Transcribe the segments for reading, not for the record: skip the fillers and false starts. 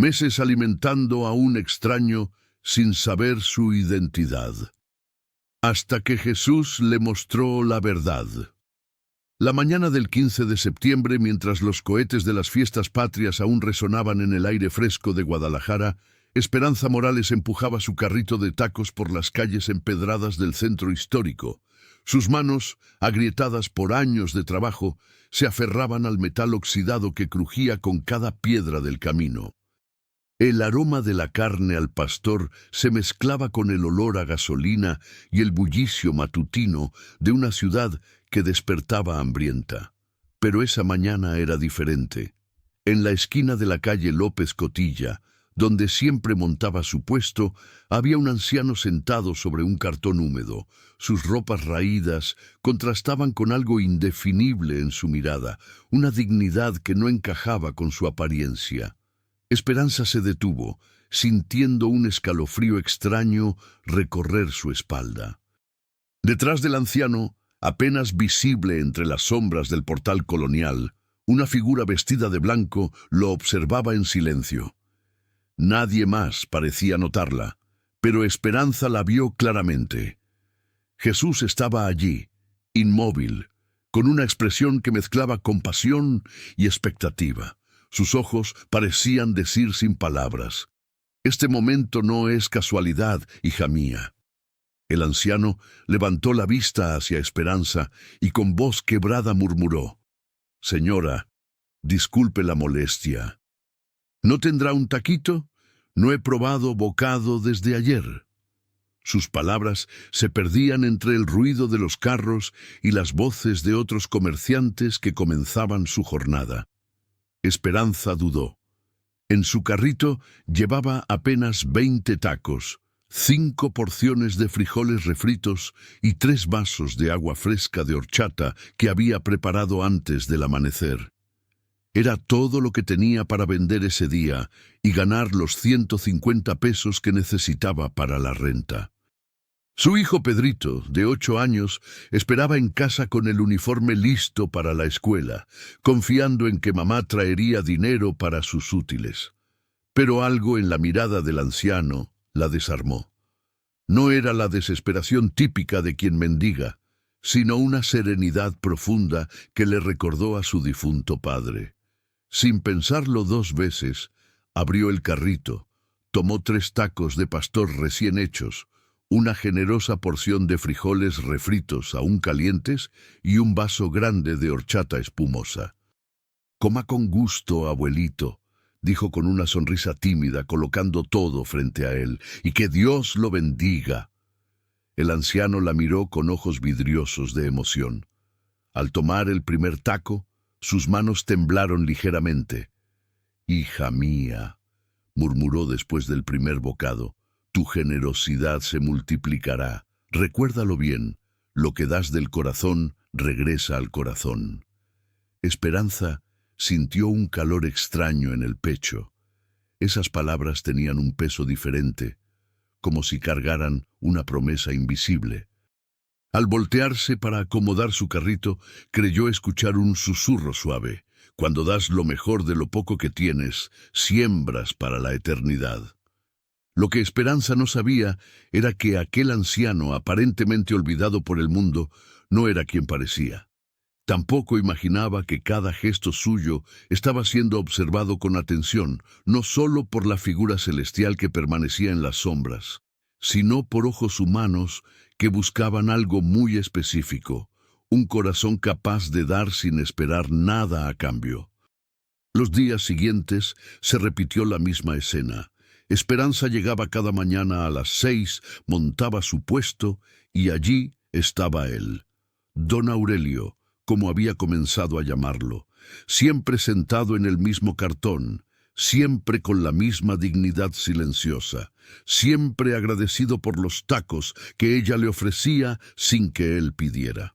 meses alimentando a un extraño sin saber su identidad, hasta que Jesús le mostró la verdad. La mañana del 15 de septiembre, mientras los cohetes de las fiestas patrias aún resonaban en el aire fresco de Guadalajara, Esperanza Morales empujaba su carrito de tacos por las calles empedradas del centro histórico. Sus manos, agrietadas por años de trabajo, se aferraban al metal oxidado que crujía con cada piedra del camino. El aroma de la carne al pastor se mezclaba con el olor a gasolina y el bullicio matutino de una ciudad que despertaba hambrienta. Pero esa mañana era diferente. En la esquina de la calle López Cotilla, donde siempre montaba su puesto, había un anciano sentado sobre un cartón húmedo. Sus ropas raídas contrastaban con algo indefinible en su mirada, una dignidad que no encajaba con su apariencia. Esperanza se detuvo, sintiendo un escalofrío extraño recorrer su espalda. Detrás del anciano, apenas visible entre las sombras del portal colonial, una figura vestida de blanco lo observaba en silencio. Nadie más parecía notarla, pero Esperanza la vio claramente. Jesús estaba allí, inmóvil, con una expresión que mezclaba compasión y expectativa. Sus ojos parecían decir sin palabras: «Este momento no es casualidad, hija mía». El anciano levantó la vista hacia Esperanza y con voz quebrada murmuró: «Señora, disculpe la molestia. ¿No tendrá un taquito? No he probado bocado desde ayer». Sus palabras se perdían entre el ruido de los carros y las voces de otros comerciantes que comenzaban su jornada. Esperanza dudó. En su carrito llevaba apenas 20 tacos, 5 porciones de frijoles refritos y 3 vasos de agua fresca de horchata que había preparado antes del amanecer. Era todo lo que tenía para vender ese día y ganar los 150 pesos que necesitaba para la renta. Su hijo Pedrito, de 8 años, esperaba en casa con el uniforme listo para la escuela, confiando en que mamá traería dinero para sus útiles. Pero algo en la mirada del anciano la desarmó. No era la desesperación típica de quien mendiga, sino una serenidad profunda que le recordó a su difunto padre. Sin pensarlo 2 veces, abrió el carrito, tomó 3 tacos de pastor recién hechos, una generosa porción de frijoles refritos aún calientes y un vaso grande de horchata espumosa. «Coma con gusto, abuelito», dijo con una sonrisa tímida, colocando todo frente a él, «y que Dios lo bendiga». El anciano la miró con ojos vidriosos de emoción. Al tomar el primer taco, sus manos temblaron ligeramente. «Hija mía», murmuró después del primer bocado, «tu generosidad se multiplicará. Recuérdalo bien, lo que das del corazón regresa al corazón». Esperanza sintió un calor extraño en el pecho. Esas palabras tenían un peso diferente, como si cargaran una promesa invisible. Al voltearse para acomodar su carrito, creyó escuchar un susurro suave: «Cuando das lo mejor de lo poco que tienes, siembras para la eternidad». Lo que Esperanza no sabía era que aquel anciano, aparentemente olvidado por el mundo, no era quien parecía. Tampoco imaginaba que cada gesto suyo estaba siendo observado con atención, no solo por la figura celestial que permanecía en las sombras, sino por ojos humanos que buscaban algo muy específico, un corazón capaz de dar sin esperar nada a cambio. Los días siguientes se repitió la misma escena. Esperanza llegaba cada mañana a las 6, montaba su puesto y allí estaba él, don Aurelio, como había comenzado a llamarlo, siempre sentado en el mismo cartón, siempre con la misma dignidad silenciosa, siempre agradecido por los tacos que ella le ofrecía sin que él pidiera.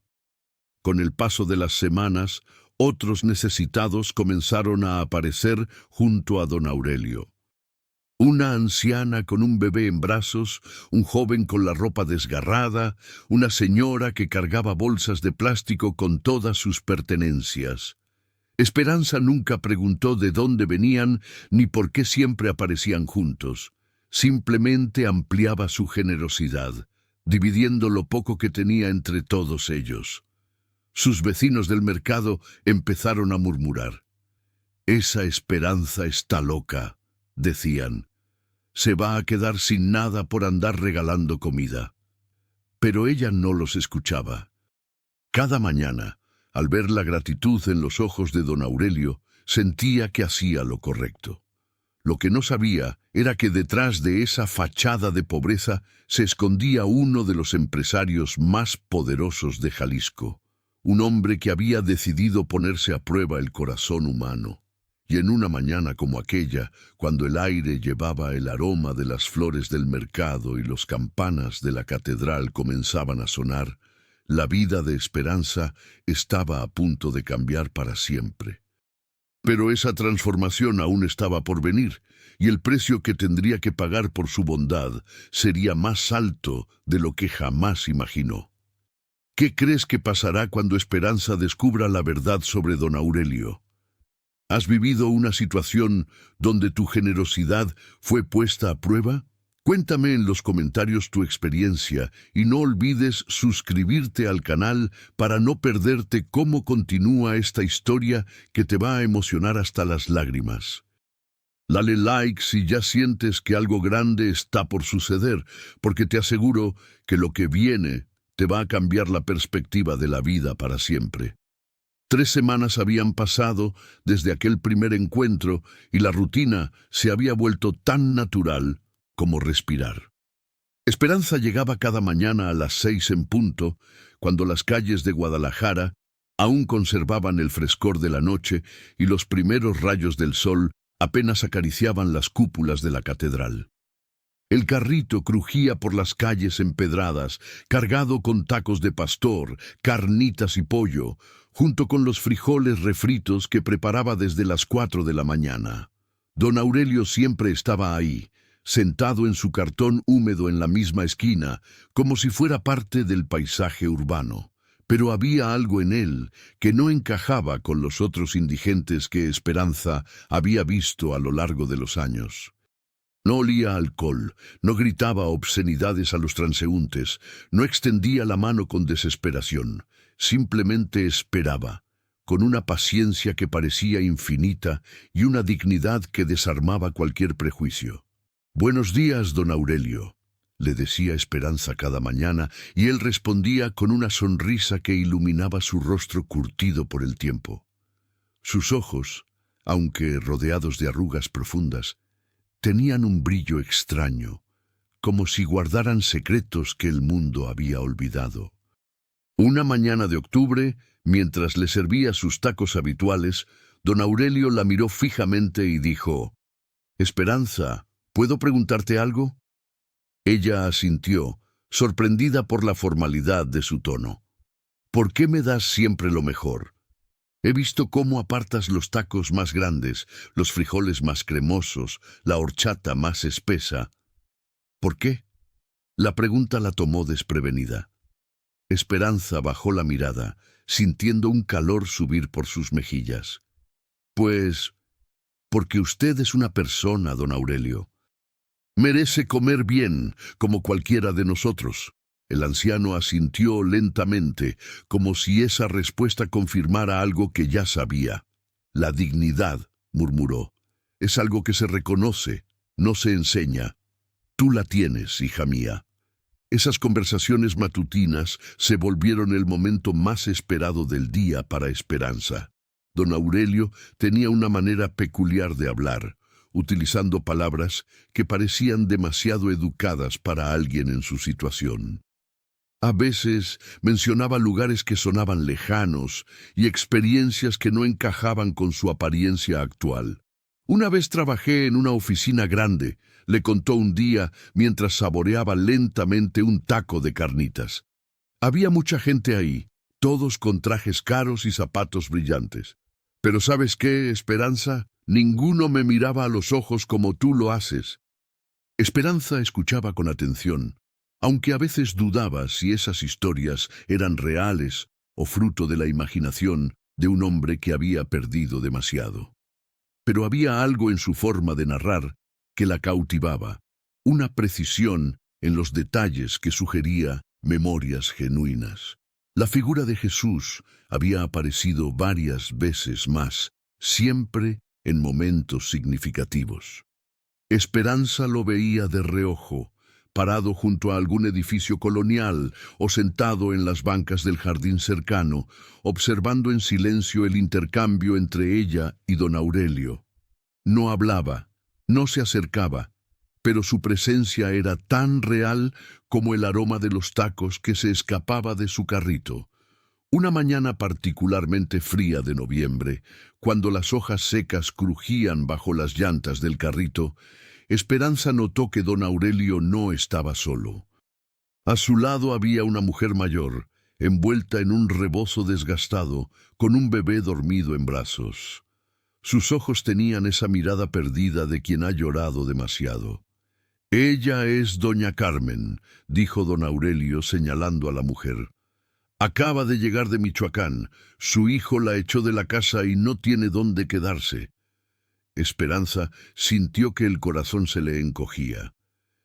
Con el paso de las semanas, otros necesitados comenzaron a aparecer junto a don Aurelio. Una anciana con un bebé en brazos, un joven con la ropa desgarrada, una señora que cargaba bolsas de plástico con todas sus pertenencias. Esperanza nunca preguntó de dónde venían ni por qué siempre aparecían juntos. Simplemente ampliaba su generosidad, dividiendo lo poco que tenía entre todos ellos. Sus vecinos del mercado empezaron a murmurar. «Esa Esperanza está loca», decían. «Se va a quedar sin nada por andar regalando comida». Pero ella no los escuchaba. Cada mañana, al ver la gratitud en los ojos de don Aurelio, sentía que hacía lo correcto. Lo que no sabía era que detrás de esa fachada de pobreza se escondía uno de los empresarios más poderosos de Jalisco, un hombre que había decidido ponerse a prueba el corazón humano. Y en una mañana como aquella, cuando el aire llevaba el aroma de las flores del mercado y las campanas de la catedral comenzaban a sonar, la vida de Esperanza estaba a punto de cambiar para siempre. Pero esa transformación aún estaba por venir, y el precio que tendría que pagar por su bondad sería más alto de lo que jamás imaginó. ¿Qué crees que pasará cuando Esperanza descubra la verdad sobre don Aurelio? ¿Has vivido una situación donde tu generosidad fue puesta a prueba? Cuéntame en los comentarios tu experiencia y no olvides suscribirte al canal para no perderte cómo continúa esta historia que te va a emocionar hasta las lágrimas. Dale like si ya sientes que algo grande está por suceder, porque te aseguro que lo que viene te va a cambiar la perspectiva de la vida para siempre. 3 semanas habían pasado desde aquel primer encuentro y la rutina se había vuelto tan natural como respirar. Esperanza llegaba cada mañana a las 6 en punto, cuando las calles de Guadalajara aún conservaban el frescor de la noche y los primeros rayos del sol apenas acariciaban las cúpulas de la catedral. El carrito crujía por las calles empedradas, cargado con tacos de pastor, carnitas y pollo, junto con los frijoles refritos que preparaba desde las 4 de la mañana. Don Aurelio siempre estaba ahí, sentado en su cartón húmedo en la misma esquina, como si fuera parte del paisaje urbano. Pero había algo en él que no encajaba con los otros indigentes que Esperanza había visto a lo largo de los años. No olía a alcohol, no gritaba obscenidades a los transeúntes, no extendía la mano con desesperación, simplemente esperaba, con una paciencia que parecía infinita y una dignidad que desarmaba cualquier prejuicio. «Buenos días, don Aurelio», le decía Esperanza cada mañana, y él respondía con una sonrisa que iluminaba su rostro curtido por el tiempo. Sus ojos, aunque rodeados de arrugas profundas, tenían un brillo extraño, como si guardaran secretos que el mundo había olvidado. Una mañana de octubre, mientras le servía sus tacos habituales, don Aurelio la miró fijamente y dijo: «Esperanza, ¿puedo preguntarte algo?». Ella asintió, sorprendida por la formalidad de su tono. «¿Por qué me das siempre lo mejor? He visto cómo apartas los tacos más grandes, los frijoles más cremosos, la horchata más espesa». «¿Por qué?». La pregunta la tomó desprevenida. Esperanza bajó la mirada, sintiendo un calor subir por sus mejillas. «Pues, porque usted es una persona, don Aurelio. Merece comer bien, como cualquiera de nosotros». El anciano asintió lentamente, como si esa respuesta confirmara algo que ya sabía. «La dignidad», murmuró, «es algo que se reconoce, no se enseña. Tú la tienes, hija mía». Esas conversaciones matutinas se volvieron el momento más esperado del día para Esperanza. Don Aurelio tenía una manera peculiar de hablar, utilizando palabras que parecían demasiado educadas para alguien en su situación. A veces mencionaba lugares que sonaban lejanos y experiencias que no encajaban con su apariencia actual. «Una vez trabajé en una oficina grande», le contó un día mientras saboreaba lentamente un taco de carnitas. «Había mucha gente ahí, todos con trajes caros y zapatos brillantes. Pero ¿sabes qué, Esperanza? Ninguno me miraba a los ojos como tú lo haces». Esperanza escuchaba con atención, aunque a veces dudaba si esas historias eran reales o fruto de la imaginación de un hombre que había perdido demasiado. Pero había algo en su forma de narrar que la cautivaba, una precisión en los detalles que sugería memorias genuinas. La figura de Jesús había aparecido varias veces más, siempre en momentos significativos. Esperanza lo veía de reojo, parado junto a algún edificio colonial o sentado en las bancas del jardín cercano, observando en silencio el intercambio entre ella y don Aurelio. No hablaba, no se acercaba, pero su presencia era tan real como el aroma de los tacos que se escapaba de su carrito. Una mañana particularmente fría de noviembre, cuando las hojas secas crujían bajo las llantas del carrito, Esperanza notó que don Aurelio no estaba solo. A su lado había una mujer mayor, envuelta en un rebozo desgastado, con un bebé dormido en brazos. Sus ojos tenían esa mirada perdida de quien ha llorado demasiado. «Ella es doña Carmen», dijo don Aurelio señalando a la mujer. «Acaba de llegar de Michoacán. Su hijo la echó de la casa y no tiene dónde quedarse». Esperanza sintió que el corazón se le encogía.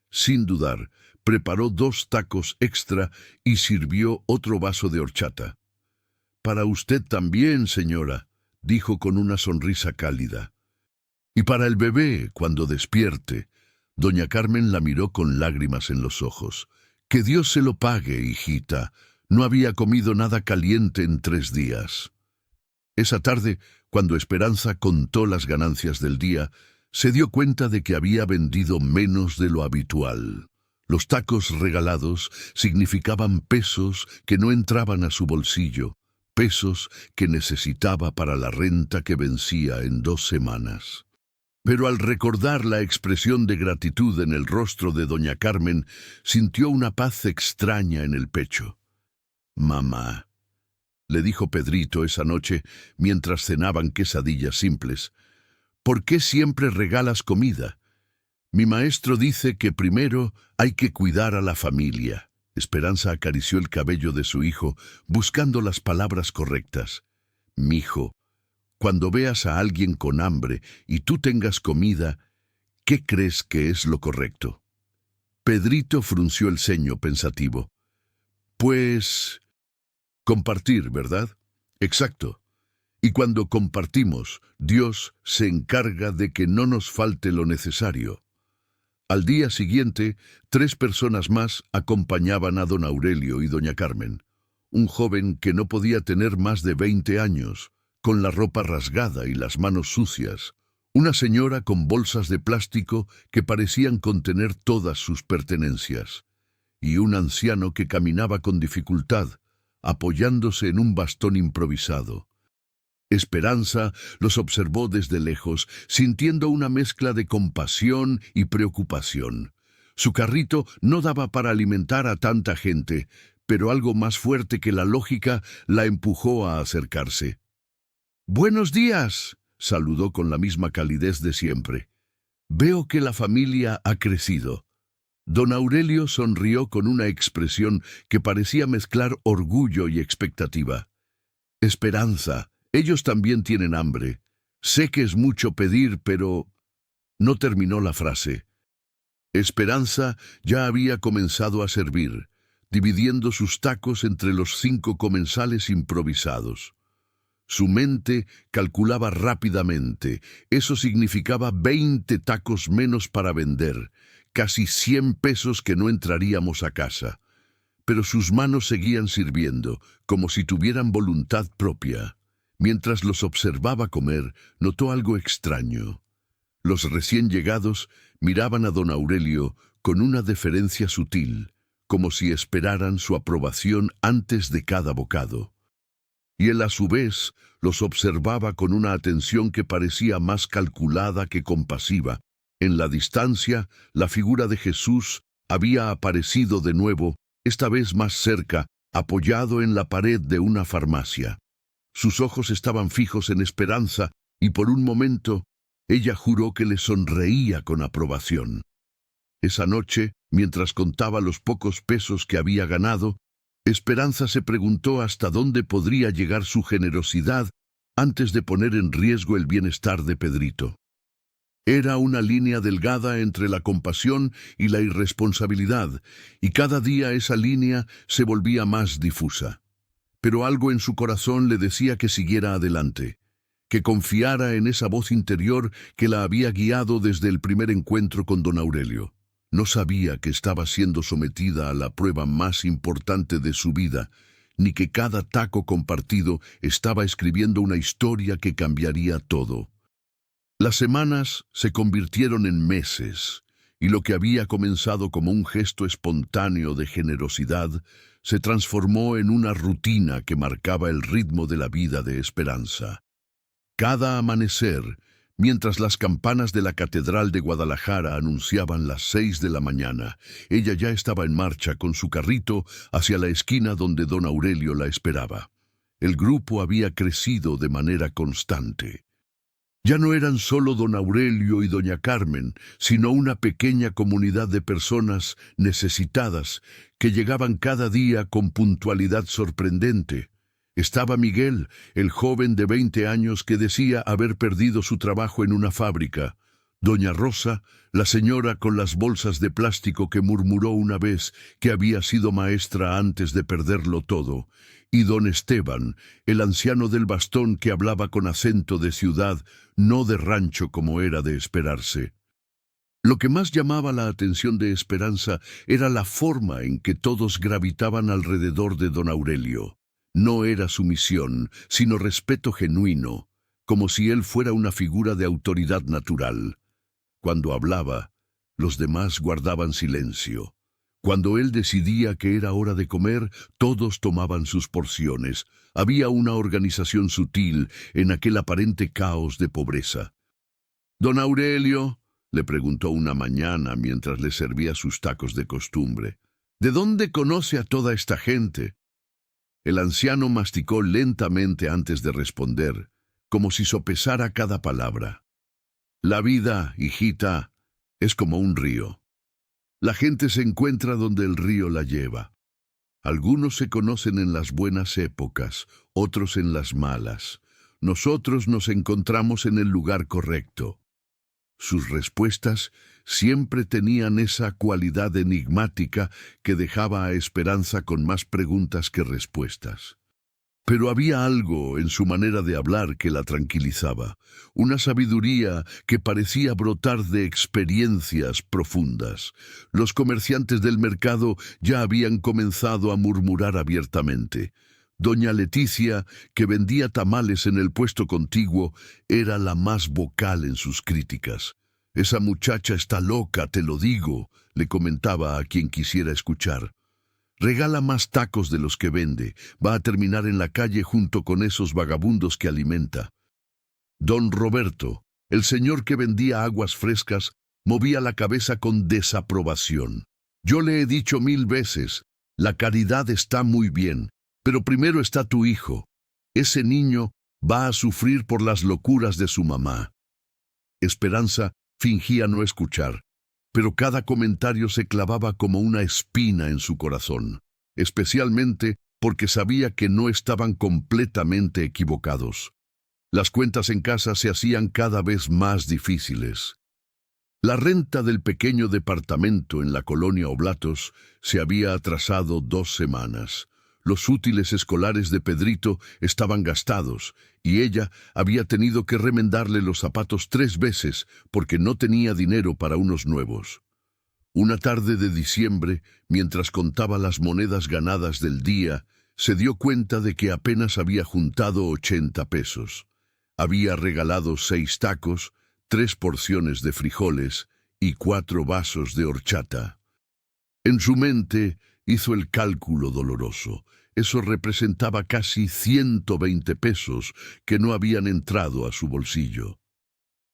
Sin dudar, preparó 2 tacos extra y sirvió otro vaso de horchata. «Para usted también, señora», dijo con una sonrisa cálida. «Y para el bebé, cuando despierte». Doña Carmen la miró con lágrimas en los ojos. «Que Dios se lo pague, hijita. No había comido nada caliente en 3 días». Esa tarde, cuando Esperanza contó las ganancias del día, se dio cuenta de que había vendido menos de lo habitual. Los tacos regalados significaban pesos que no entraban a su bolsillo, pesos que necesitaba para la renta que vencía en 2 semanas. Pero al recordar la expresión de gratitud en el rostro de doña Carmen, sintió una paz extraña en el pecho. «Mamá», le dijo Pedrito esa noche mientras cenaban quesadillas simples, «¿por qué siempre regalas comida? Mi maestro dice que primero hay que cuidar a la familia». Esperanza acarició el cabello de su hijo, buscando las palabras correctas. «Mijo, cuando veas a alguien con hambre y tú tengas comida, ¿qué crees que es lo correcto?». Pedrito frunció el ceño pensativo. «Pues... compartir, ¿verdad?». «Exacto. Y cuando compartimos, Dios se encarga de que no nos falte lo necesario». Al día siguiente, 3 personas más acompañaban a don Aurelio y doña Carmen. Un joven que no podía tener más de 20 años, con la ropa rasgada y las manos sucias. Una señora con bolsas de plástico que parecían contener todas sus pertenencias. Y un anciano que caminaba con dificultad, apoyándose en un bastón improvisado. Esperanza los observó desde lejos, sintiendo una mezcla de compasión y preocupación. Su carrito no daba para alimentar a tanta gente, pero algo más fuerte que la lógica la empujó a acercarse. «Buenos días», saludó con la misma calidez de siempre. «Veo que la familia ha crecido». Don Aurelio sonrió con una expresión que parecía mezclar orgullo y expectativa. «Esperanza, ellos también tienen hambre. Sé que es mucho pedir, pero...». No terminó la frase. Esperanza ya había comenzado a servir, dividiendo sus tacos entre los 5 comensales improvisados. Su mente calculaba rápidamente. Eso significaba 20 tacos menos para vender, casi 100 pesos que no entraríamos a casa. Pero sus manos seguían sirviendo, como si tuvieran voluntad propia. Mientras los observaba comer, notó algo extraño. Los recién llegados miraban a don Aurelio con una deferencia sutil, como si esperaran su aprobación antes de cada bocado. Y él a su vez los observaba con una atención que parecía más calculada que compasiva. En la distancia, la figura de Jesús había aparecido de nuevo, esta vez más cerca, apoyado en la pared de una farmacia. Sus ojos estaban fijos en Esperanza, y por un momento ella juró que le sonreía con aprobación. Esa noche, mientras contaba los pocos pesos que había ganado, Esperanza se preguntó hasta dónde podría llegar su generosidad antes de poner en riesgo el bienestar de Pedrito. Era una línea delgada entre la compasión y la irresponsabilidad, y cada día esa línea se volvía más difusa. Pero algo en su corazón le decía que siguiera adelante, que confiara en esa voz interior que la había guiado desde el primer encuentro con don Aurelio. No sabía que estaba siendo sometida a la prueba más importante de su vida, ni que cada taco compartido estaba escribiendo una historia que cambiaría todo. Las semanas se convirtieron en meses, y lo que había comenzado como un gesto espontáneo de generosidad se transformó en una rutina que marcaba el ritmo de la vida de Esperanza. Cada amanecer, mientras las campanas de la Catedral de Guadalajara anunciaban las 6 de la mañana, ella ya estaba en marcha con su carrito hacia la esquina donde don Aurelio la esperaba. El grupo había crecido de manera constante. Ya no eran solo don Aurelio y doña Carmen, sino una pequeña comunidad de personas necesitadas que llegaban cada día con puntualidad sorprendente. Estaba Miguel, el joven de 20 años que decía haber perdido su trabajo en una fábrica. Doña Rosa, la señora con las bolsas de plástico que murmuró una vez que había sido maestra antes de perderlo todo. Y don Esteban, el anciano del bastón que hablaba con acento de ciudad, no de rancho como era de esperarse. Lo que más llamaba la atención de Esperanza era la forma en que todos gravitaban alrededor de don Aurelio. No era sumisión, sino respeto genuino, como si él fuera una figura de autoridad natural. Cuando hablaba, los demás guardaban silencio. Cuando él decidía que era hora de comer, todos tomaban sus porciones. Había una organización sutil en aquel aparente caos de pobreza. «Don Aurelio», le preguntó una mañana mientras le servía sus tacos de costumbre, «¿de dónde conoce a toda esta gente?» El anciano masticó lentamente antes de responder, como si sopesara cada palabra. «La vida, hijita, es como un río. La gente se encuentra donde el río la lleva. Algunos se conocen en las buenas épocas, otros en las malas. Nosotros nos encontramos en el lugar correcto». Sus respuestas siempre tenían esa cualidad enigmática que dejaba a Esperanza con más preguntas que respuestas. Pero había algo en su manera de hablar que la tranquilizaba, una sabiduría que parecía brotar de experiencias profundas. Los comerciantes del mercado ya habían comenzado a murmurar abiertamente. Doña Leticia, que vendía tamales en el puesto contiguo, era la más vocal en sus críticas. «Esa muchacha está loca, te lo digo», le comentaba a quien quisiera escuchar. «Regala más tacos de los que vende, va a terminar en la calle junto con esos vagabundos que alimenta». Don Roberto, el señor que vendía aguas frescas, movía la cabeza con desaprobación. «Yo le he dicho 1000 veces, la caridad está muy bien, pero primero está tu hijo. Ese niño va a sufrir por las locuras de su mamá». Esperanza fingía no escuchar, pero cada comentario se clavaba como una espina en su corazón, especialmente porque sabía que no estaban completamente equivocados. Las cuentas en casa se hacían cada vez más difíciles. La renta del pequeño departamento en la colonia Oblatos se había atrasado 2 semanas. Los útiles escolares de Pedrito estaban gastados y ella había tenido que remendarle los zapatos 3 veces porque no tenía dinero para unos nuevos. Una tarde de diciembre, mientras contaba las monedas ganadas del día, se dio cuenta de que apenas había juntado 80 pesos. Había regalado 6 tacos, 3 porciones de frijoles y 4 vasos de horchata. En su mente hizo el cálculo doloroso. Eso representaba casi 120 pesos que no habían entrado a su bolsillo.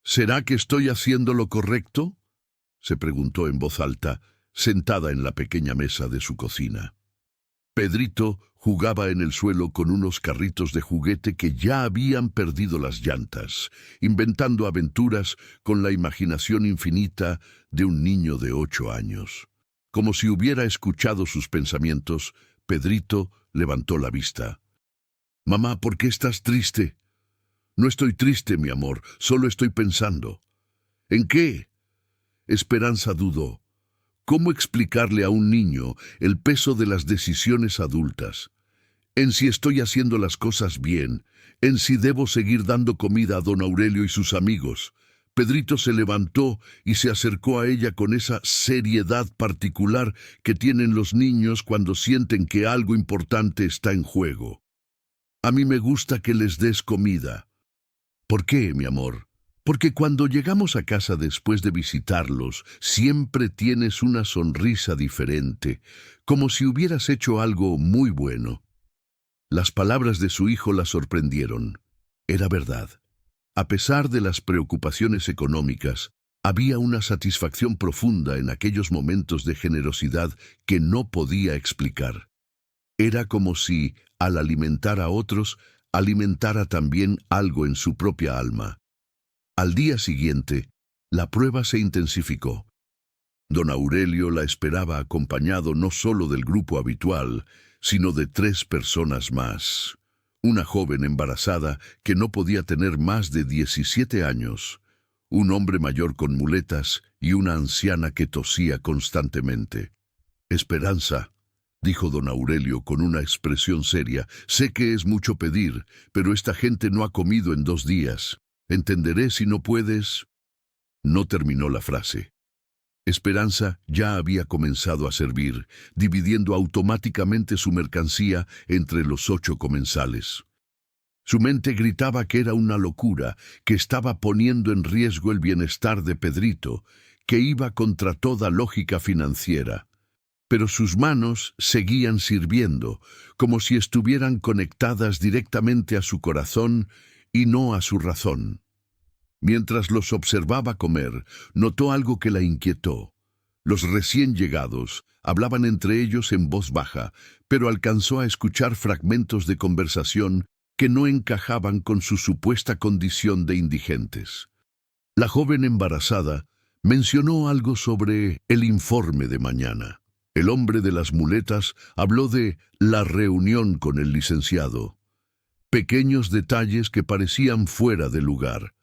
«¿Será que estoy haciendo lo correcto?», se preguntó en voz alta, sentada en la pequeña mesa de su cocina. Pedrito jugaba en el suelo con unos carritos de juguete que ya habían perdido las llantas, inventando aventuras con la imaginación infinita de un niño de 8 años. Como si hubiera escuchado sus pensamientos, Pedrito levantó la vista. «Mamá, ¿por qué estás triste?». No estoy triste, mi amor, solo estoy pensando. ¿En qué? Esperanza dudó. ¿Cómo explicarle a un niño el peso de las decisiones adultas? En si estoy haciendo las cosas bien, en si debo seguir dando comida a don Aurelio y sus amigos. Pedrito se levantó y se acercó a ella con esa seriedad particular que tienen los niños cuando sienten que algo importante está en juego. A mí me gusta que les des comida. ¿Por qué, mi amor? Porque cuando llegamos a casa después de visitarlos, siempre tienes una sonrisa diferente, como si hubieras hecho algo muy bueno. Las palabras de su hijo la sorprendieron. Era verdad. A pesar de las preocupaciones económicas, había una satisfacción profunda en aquellos momentos de generosidad que no podía explicar. Era como si, al alimentar a otros, alimentara también algo en su propia alma. Al día siguiente, la prueba se intensificó. Don Aurelio la esperaba acompañado no solo del grupo habitual, sino de 3 personas más. Una joven embarazada que no podía tener más de 17 años, un hombre mayor con muletas y una anciana que tosía constantemente. «Esperanza», dijo don Aurelio con una expresión seria, «sé que es mucho pedir, pero esta gente no ha comido en 2 días. ¿Entenderé si no puedes?» No terminó la frase. Esperanza ya había comenzado a servir, dividiendo automáticamente su mercancía entre los 8 comensales. Su mente gritaba que era una locura, que estaba poniendo en riesgo el bienestar de Pedrito, que iba contra toda lógica financiera. Pero sus manos seguían sirviendo, como si estuvieran conectadas directamente a su corazón y no a su razón. Mientras los observaba comer, notó algo que la inquietó. Los recién llegados hablaban entre ellos en voz baja, pero alcanzó a escuchar fragmentos de conversación que no encajaban con su supuesta condición de indigentes. La joven embarazada mencionó algo sobre el informe de mañana. El hombre de las muletas habló de la reunión con el licenciado. Pequeños detalles que parecían fuera de lugar.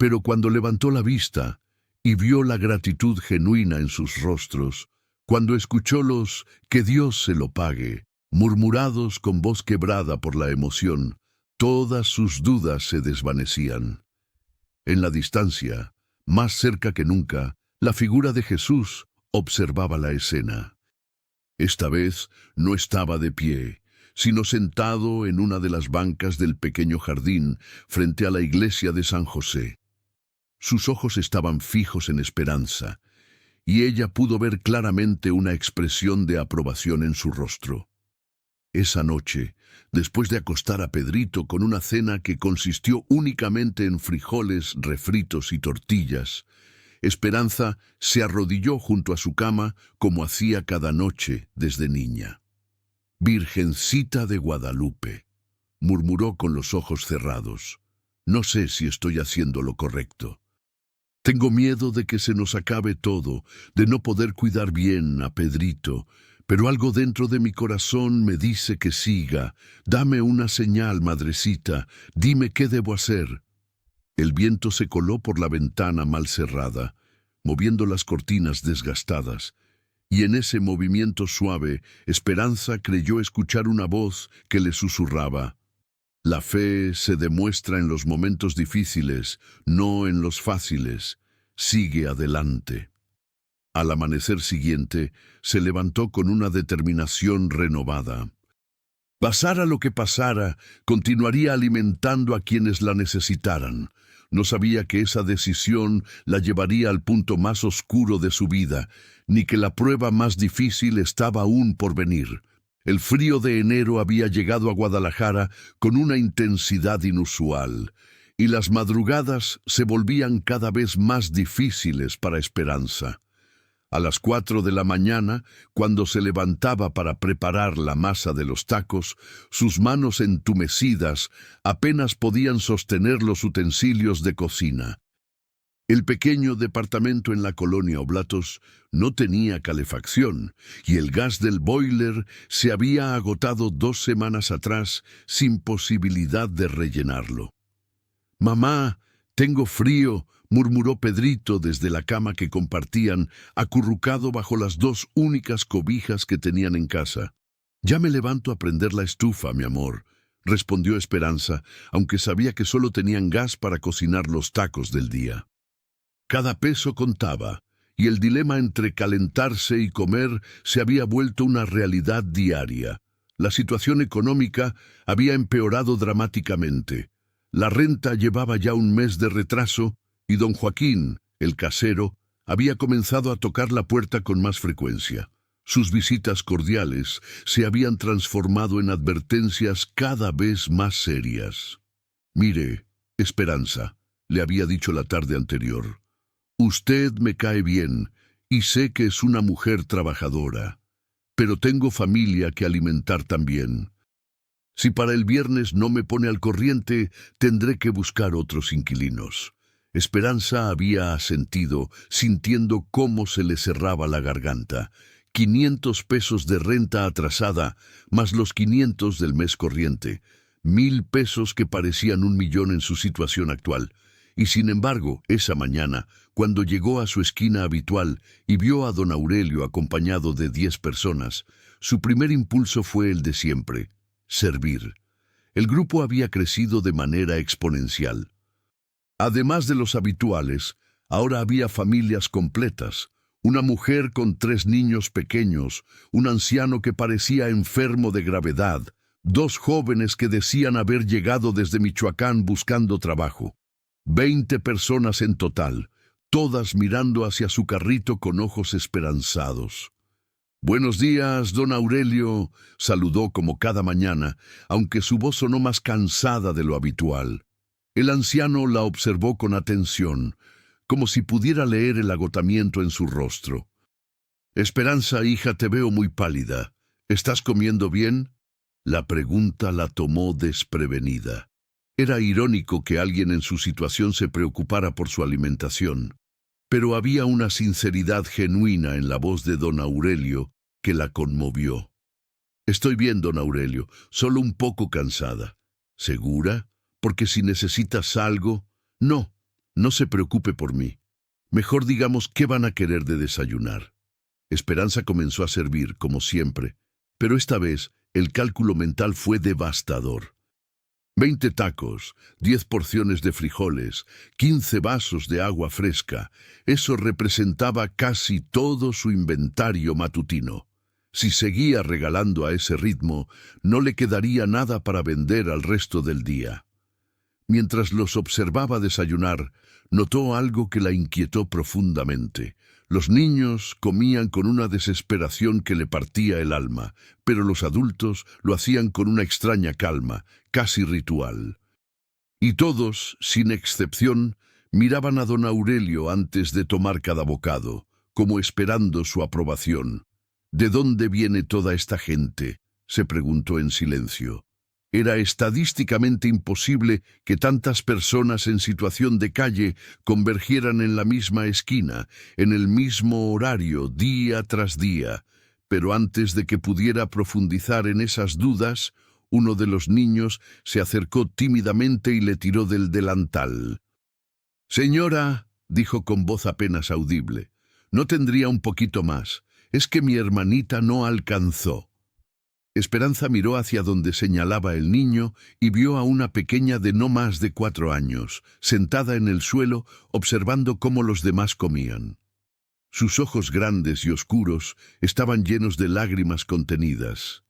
Pero cuando levantó la vista y vio la gratitud genuina en sus rostros, cuando escuchó los «que Dios se lo pague», murmurados con voz quebrada por la emoción, todas sus dudas se desvanecían. En la distancia, más cerca que nunca, la figura de Jesús observaba la escena. Esta vez no estaba de pie, sino sentado en una de las bancas del pequeño jardín frente a la iglesia de San José. Sus ojos estaban fijos en Esperanza, y ella pudo ver claramente una expresión de aprobación en su rostro. Esa noche, después de acostar a Pedrito con una cena que consistió únicamente en frijoles, refritos y tortillas, Esperanza se arrodilló junto a su cama como hacía cada noche desde niña. «Virgencita de Guadalupe», murmuró con los ojos cerrados, «no sé si estoy haciendo lo correcto. Tengo miedo de que se nos acabe todo, de no poder cuidar bien a Pedrito, pero algo dentro de mi corazón me dice que siga. Dame una señal, madrecita, dime qué debo hacer». El viento se coló por la ventana mal cerrada, moviendo las cortinas desgastadas, y en ese movimiento suave, Esperanza creyó escuchar una voz que le susurraba: «La fe se demuestra en los momentos difíciles, no en los fáciles. Sigue adelante». Al amanecer siguiente, se levantó con una determinación renovada. Pasara lo que pasara, continuaría alimentando a quienes la necesitaran. No sabía que esa decisión la llevaría al punto más oscuro de su vida, ni que la prueba más difícil estaba aún por venir. El frío de enero había llegado a Guadalajara con una intensidad inusual, y las madrugadas se volvían cada vez más difíciles para Esperanza. A las 4 de la mañana, cuando se levantaba para preparar la masa de los tacos, sus manos entumecidas apenas podían sostener los utensilios de cocina. El pequeño departamento en la colonia Oblatos no tenía calefacción y el gas del boiler se había agotado 2 semanas atrás sin posibilidad de rellenarlo. «Mamá, tengo frío», murmuró Pedrito desde la cama que compartían, acurrucado bajo las dos únicas cobijas que tenían en casa. «Ya me levanto a prender la estufa, mi amor», respondió Esperanza, aunque sabía que solo tenían gas para cocinar los tacos del día. Cada peso contaba, y el dilema entre calentarse y comer se había vuelto una realidad diaria. La situación económica había empeorado dramáticamente. La renta llevaba ya un mes de retraso y don Joaquín, el casero, había comenzado a tocar la puerta con más frecuencia. Sus visitas cordiales se habían transformado en advertencias cada vez más serias. «Mire, Esperanza», le había dicho la tarde anterior, «usted me cae bien y sé que es una mujer trabajadora, pero tengo familia que alimentar también. Si para el viernes no me pone al corriente, tendré que buscar otros inquilinos». Esperanza había asentido, sintiendo cómo se le cerraba la garganta. 500 pesos de renta atrasada, más los 500 del mes corriente. 1000 pesos que parecían 1.000.000 en su situación actual. Y sin embargo, esa mañana, cuando llegó a su esquina habitual y vio a don Aurelio acompañado de 10 personas, su primer impulso fue el de siempre: servir. El grupo había crecido de manera exponencial. Además de los habituales, ahora había familias completas: una mujer con 3 niños pequeños, un anciano que parecía enfermo de gravedad, 2 jóvenes que decían haber llegado desde Michoacán buscando trabajo. 20 personas en total, todas mirando hacia su carrito con ojos esperanzados. «Buenos días, don Aurelio», saludó como cada mañana, aunque su voz sonó más cansada de lo habitual. El anciano la observó con atención, como si pudiera leer el agotamiento en su rostro. «Esperanza, hija, te veo muy pálida. ¿Estás comiendo bien?». La pregunta la tomó desprevenida. Era irónico que alguien en su situación se preocupara por su alimentación, pero había una sinceridad genuina en la voz de don Aurelio que la conmovió. «Estoy bien, don Aurelio, solo un poco cansada». «¿Segura? Porque si necesitas algo...». «No, no se preocupe por mí. Mejor digamos qué van a querer de desayunar». Esperanza comenzó a servir, como siempre, pero esta vez el cálculo mental fue devastador. 20 tacos, 10 porciones de frijoles, 15 vasos de agua fresca. Eso representaba casi todo su inventario matutino. Si seguía regalando a ese ritmo, no le quedaría nada para vender al resto del día. Mientras los observaba desayunar, notó algo que la inquietó profundamente. Los niños comían con una desesperación que le partía el alma, pero los adultos lo hacían con una extraña calma, casi ritual. Y todos, sin excepción, miraban a don Aurelio antes de tomar cada bocado, como esperando su aprobación. «¿De dónde viene toda esta gente?», se preguntó en silencio. Era estadísticamente imposible que tantas personas en situación de calle convergieran en la misma esquina, en el mismo horario, día tras día. Pero antes de que pudiera profundizar en esas dudas, uno de los niños se acercó tímidamente y le tiró del delantal. «Señora», dijo con voz apenas audible, «¿no tendría un poquito más? Es que mi hermanita no alcanzó». Esperanza miró hacia donde señalaba el niño y vio a una pequeña de no más de 4 años, sentada en el suelo, observando cómo los demás comían. Sus ojos grandes y oscuros estaban llenos de lágrimas contenidas.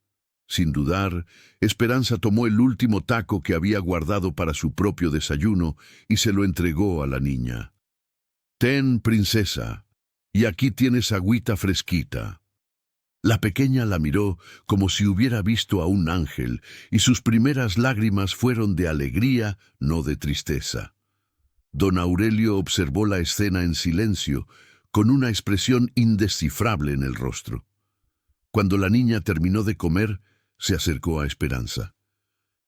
Sin dudar, Esperanza tomó el último taco que había guardado para su propio desayuno y se lo entregó a la niña. «Ten, princesa, y aquí tienes agüita fresquita». La pequeña la miró como si hubiera visto a un ángel, y sus primeras lágrimas fueron de alegría, no de tristeza. Don Aurelio observó la escena en silencio, con una expresión indescifrable en el rostro. Cuando la niña terminó de comer, se acercó a Esperanza.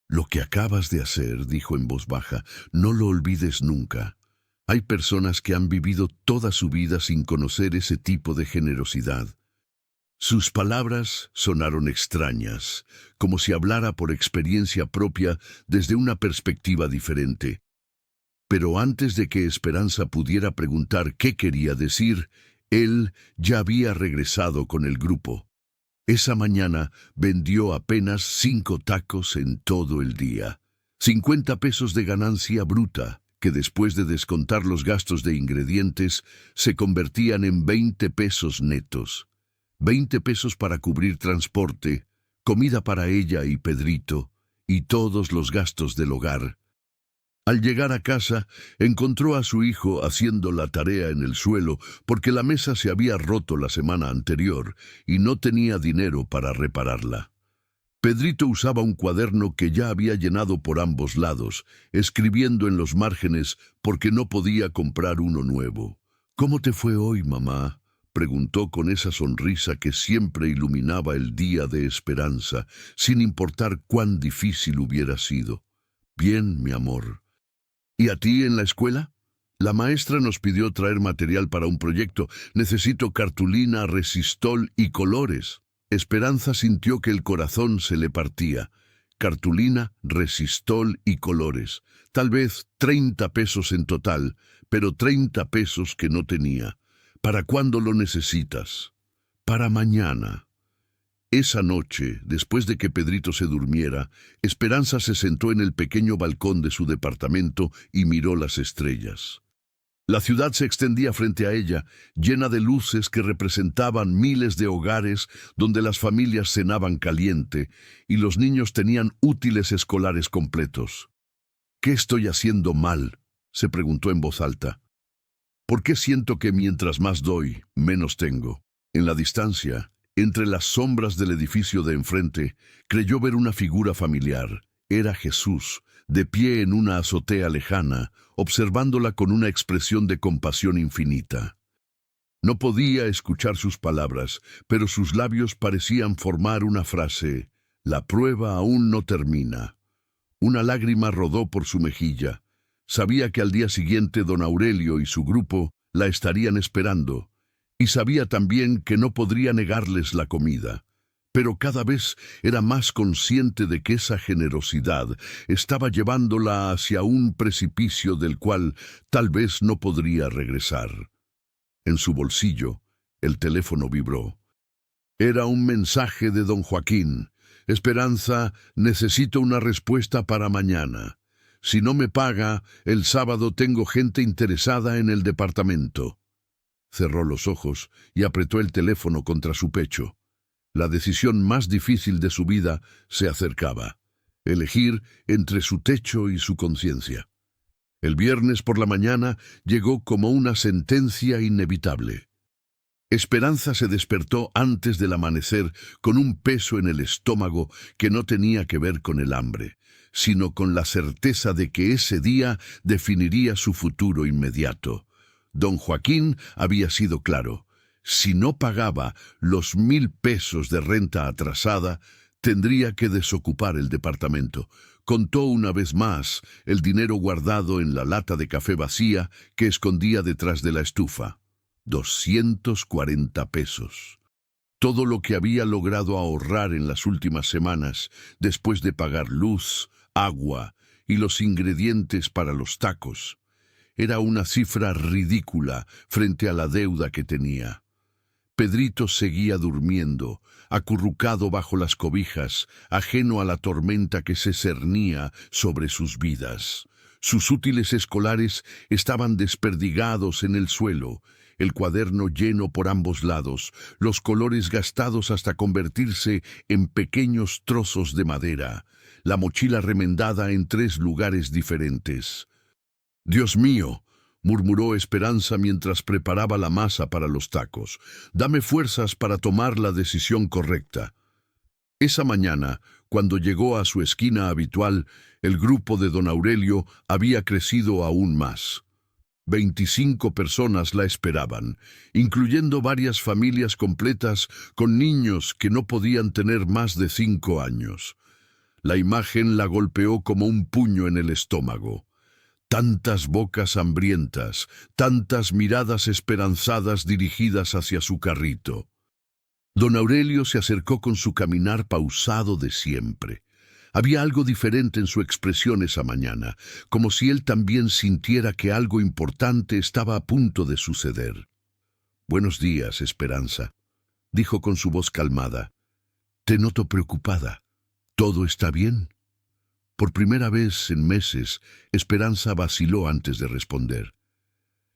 «Lo que acabas de hacer», dijo en voz baja, «no lo olvides nunca. Hay personas que han vivido toda su vida sin conocer ese tipo de generosidad». Sus palabras sonaron extrañas, como si hablara por experiencia propia desde una perspectiva diferente. Pero antes de que Esperanza pudiera preguntar qué quería decir, él ya había regresado con el grupo. Esa mañana vendió apenas 5 tacos en todo el día. 50 pesos de ganancia bruta, que después de descontar los gastos de ingredientes, se convertían en 20 pesos netos. 20 pesos para cubrir transporte, comida para ella y Pedrito, y todos los gastos del hogar. Al llegar a casa, encontró a su hijo haciendo la tarea en el suelo porque la mesa se había roto la semana anterior y no tenía dinero para repararla. Pedrito usaba un cuaderno que ya había llenado por ambos lados, escribiendo en los márgenes porque no podía comprar uno nuevo. «¿Cómo te fue hoy, mamá?», preguntó con esa sonrisa que siempre iluminaba el día de Esperanza, sin importar cuán difícil hubiera sido. «Bien, mi amor». «¿Y a ti en la escuela?». «La maestra nos pidió traer material para un proyecto. Necesito cartulina, resistol y colores». Esperanza sintió que el corazón se le partía. Cartulina, resistol y colores. Tal vez 30 pesos en total, pero 30 pesos que no tenía. ¿Para cuándo lo necesitas? Para mañana. Esa noche, después de que Pedrito se durmiera, Esperanza se sentó en el pequeño balcón de su departamento y miró las estrellas. La ciudad se extendía frente a ella, llena de luces que representaban miles de hogares donde las familias cenaban caliente y los niños tenían útiles escolares completos. «¿Qué estoy haciendo mal?», se preguntó en voz alta. «¿Por qué siento que mientras más doy, menos tengo?». En la distancia, entre las sombras del edificio de enfrente, creyó ver una figura familiar. Era Jesús, de pie en una azotea lejana, observándola con una expresión de compasión infinita. No podía escuchar sus palabras, pero sus labios parecían formar una frase: «La prueba aún no termina». Una lágrima rodó por su mejilla. Sabía que al día siguiente don Aurelio y su grupo la estarían esperando, y sabía también que no podría negarles la comida. Pero cada vez era más consciente de que esa generosidad estaba llevándola hacia un precipicio del cual tal vez no podría regresar. En su bolsillo, el teléfono vibró. Era un mensaje de don Joaquín. «Esperanza, necesito una respuesta para mañana. Si no me paga, el sábado tengo gente interesada en el departamento». Cerró los ojos y apretó el teléfono contra su pecho. La decisión más difícil de su vida se acercaba: elegir entre su techo y su conciencia. El viernes por la mañana llegó como una sentencia inevitable. Esperanza se despertó antes del amanecer con un peso en el estómago que no tenía que ver con el hambre, sino con la certeza de que ese día definiría su futuro inmediato. Don Joaquín había sido claro: si no pagaba los 1,000 pesos de renta atrasada, tendría que desocupar el departamento. Contó una vez más el dinero guardado en la lata de café vacía que escondía detrás de la estufa. 240 pesos. Todo lo que había logrado ahorrar en las últimas semanas, después de pagar luz, agua y los ingredientes para los tacos. Era una cifra ridícula frente a la deuda que tenía. Pedrito seguía durmiendo, acurrucado bajo las cobijas, ajeno a la tormenta que se cernía sobre sus vidas. Sus útiles escolares estaban desperdigados en el suelo, el cuaderno lleno por ambos lados, los colores gastados hasta convertirse en pequeños trozos de madera, la mochila remendada en 3 lugares diferentes. «Dios mío», murmuró Esperanza mientras preparaba la masa para los tacos, «dame fuerzas para tomar la decisión correcta». Esa mañana, cuando llegó a su esquina habitual, el grupo de don Aurelio había crecido aún más. 25 personas la esperaban, incluyendo varias familias completas con niños que no podían tener más de 5 años. La imagen la golpeó como un puño en el estómago. Tantas bocas hambrientas, tantas miradas esperanzadas dirigidas hacia su carrito. Don Aurelio se acercó con su caminar pausado de siempre. Había algo diferente en su expresión esa mañana, como si él también sintiera que algo importante estaba a punto de suceder. «Buenos días, Esperanza», dijo con su voz calmada. «Te noto preocupada. ¿Todo está bien?» Por primera vez en meses, Esperanza vaciló antes de responder.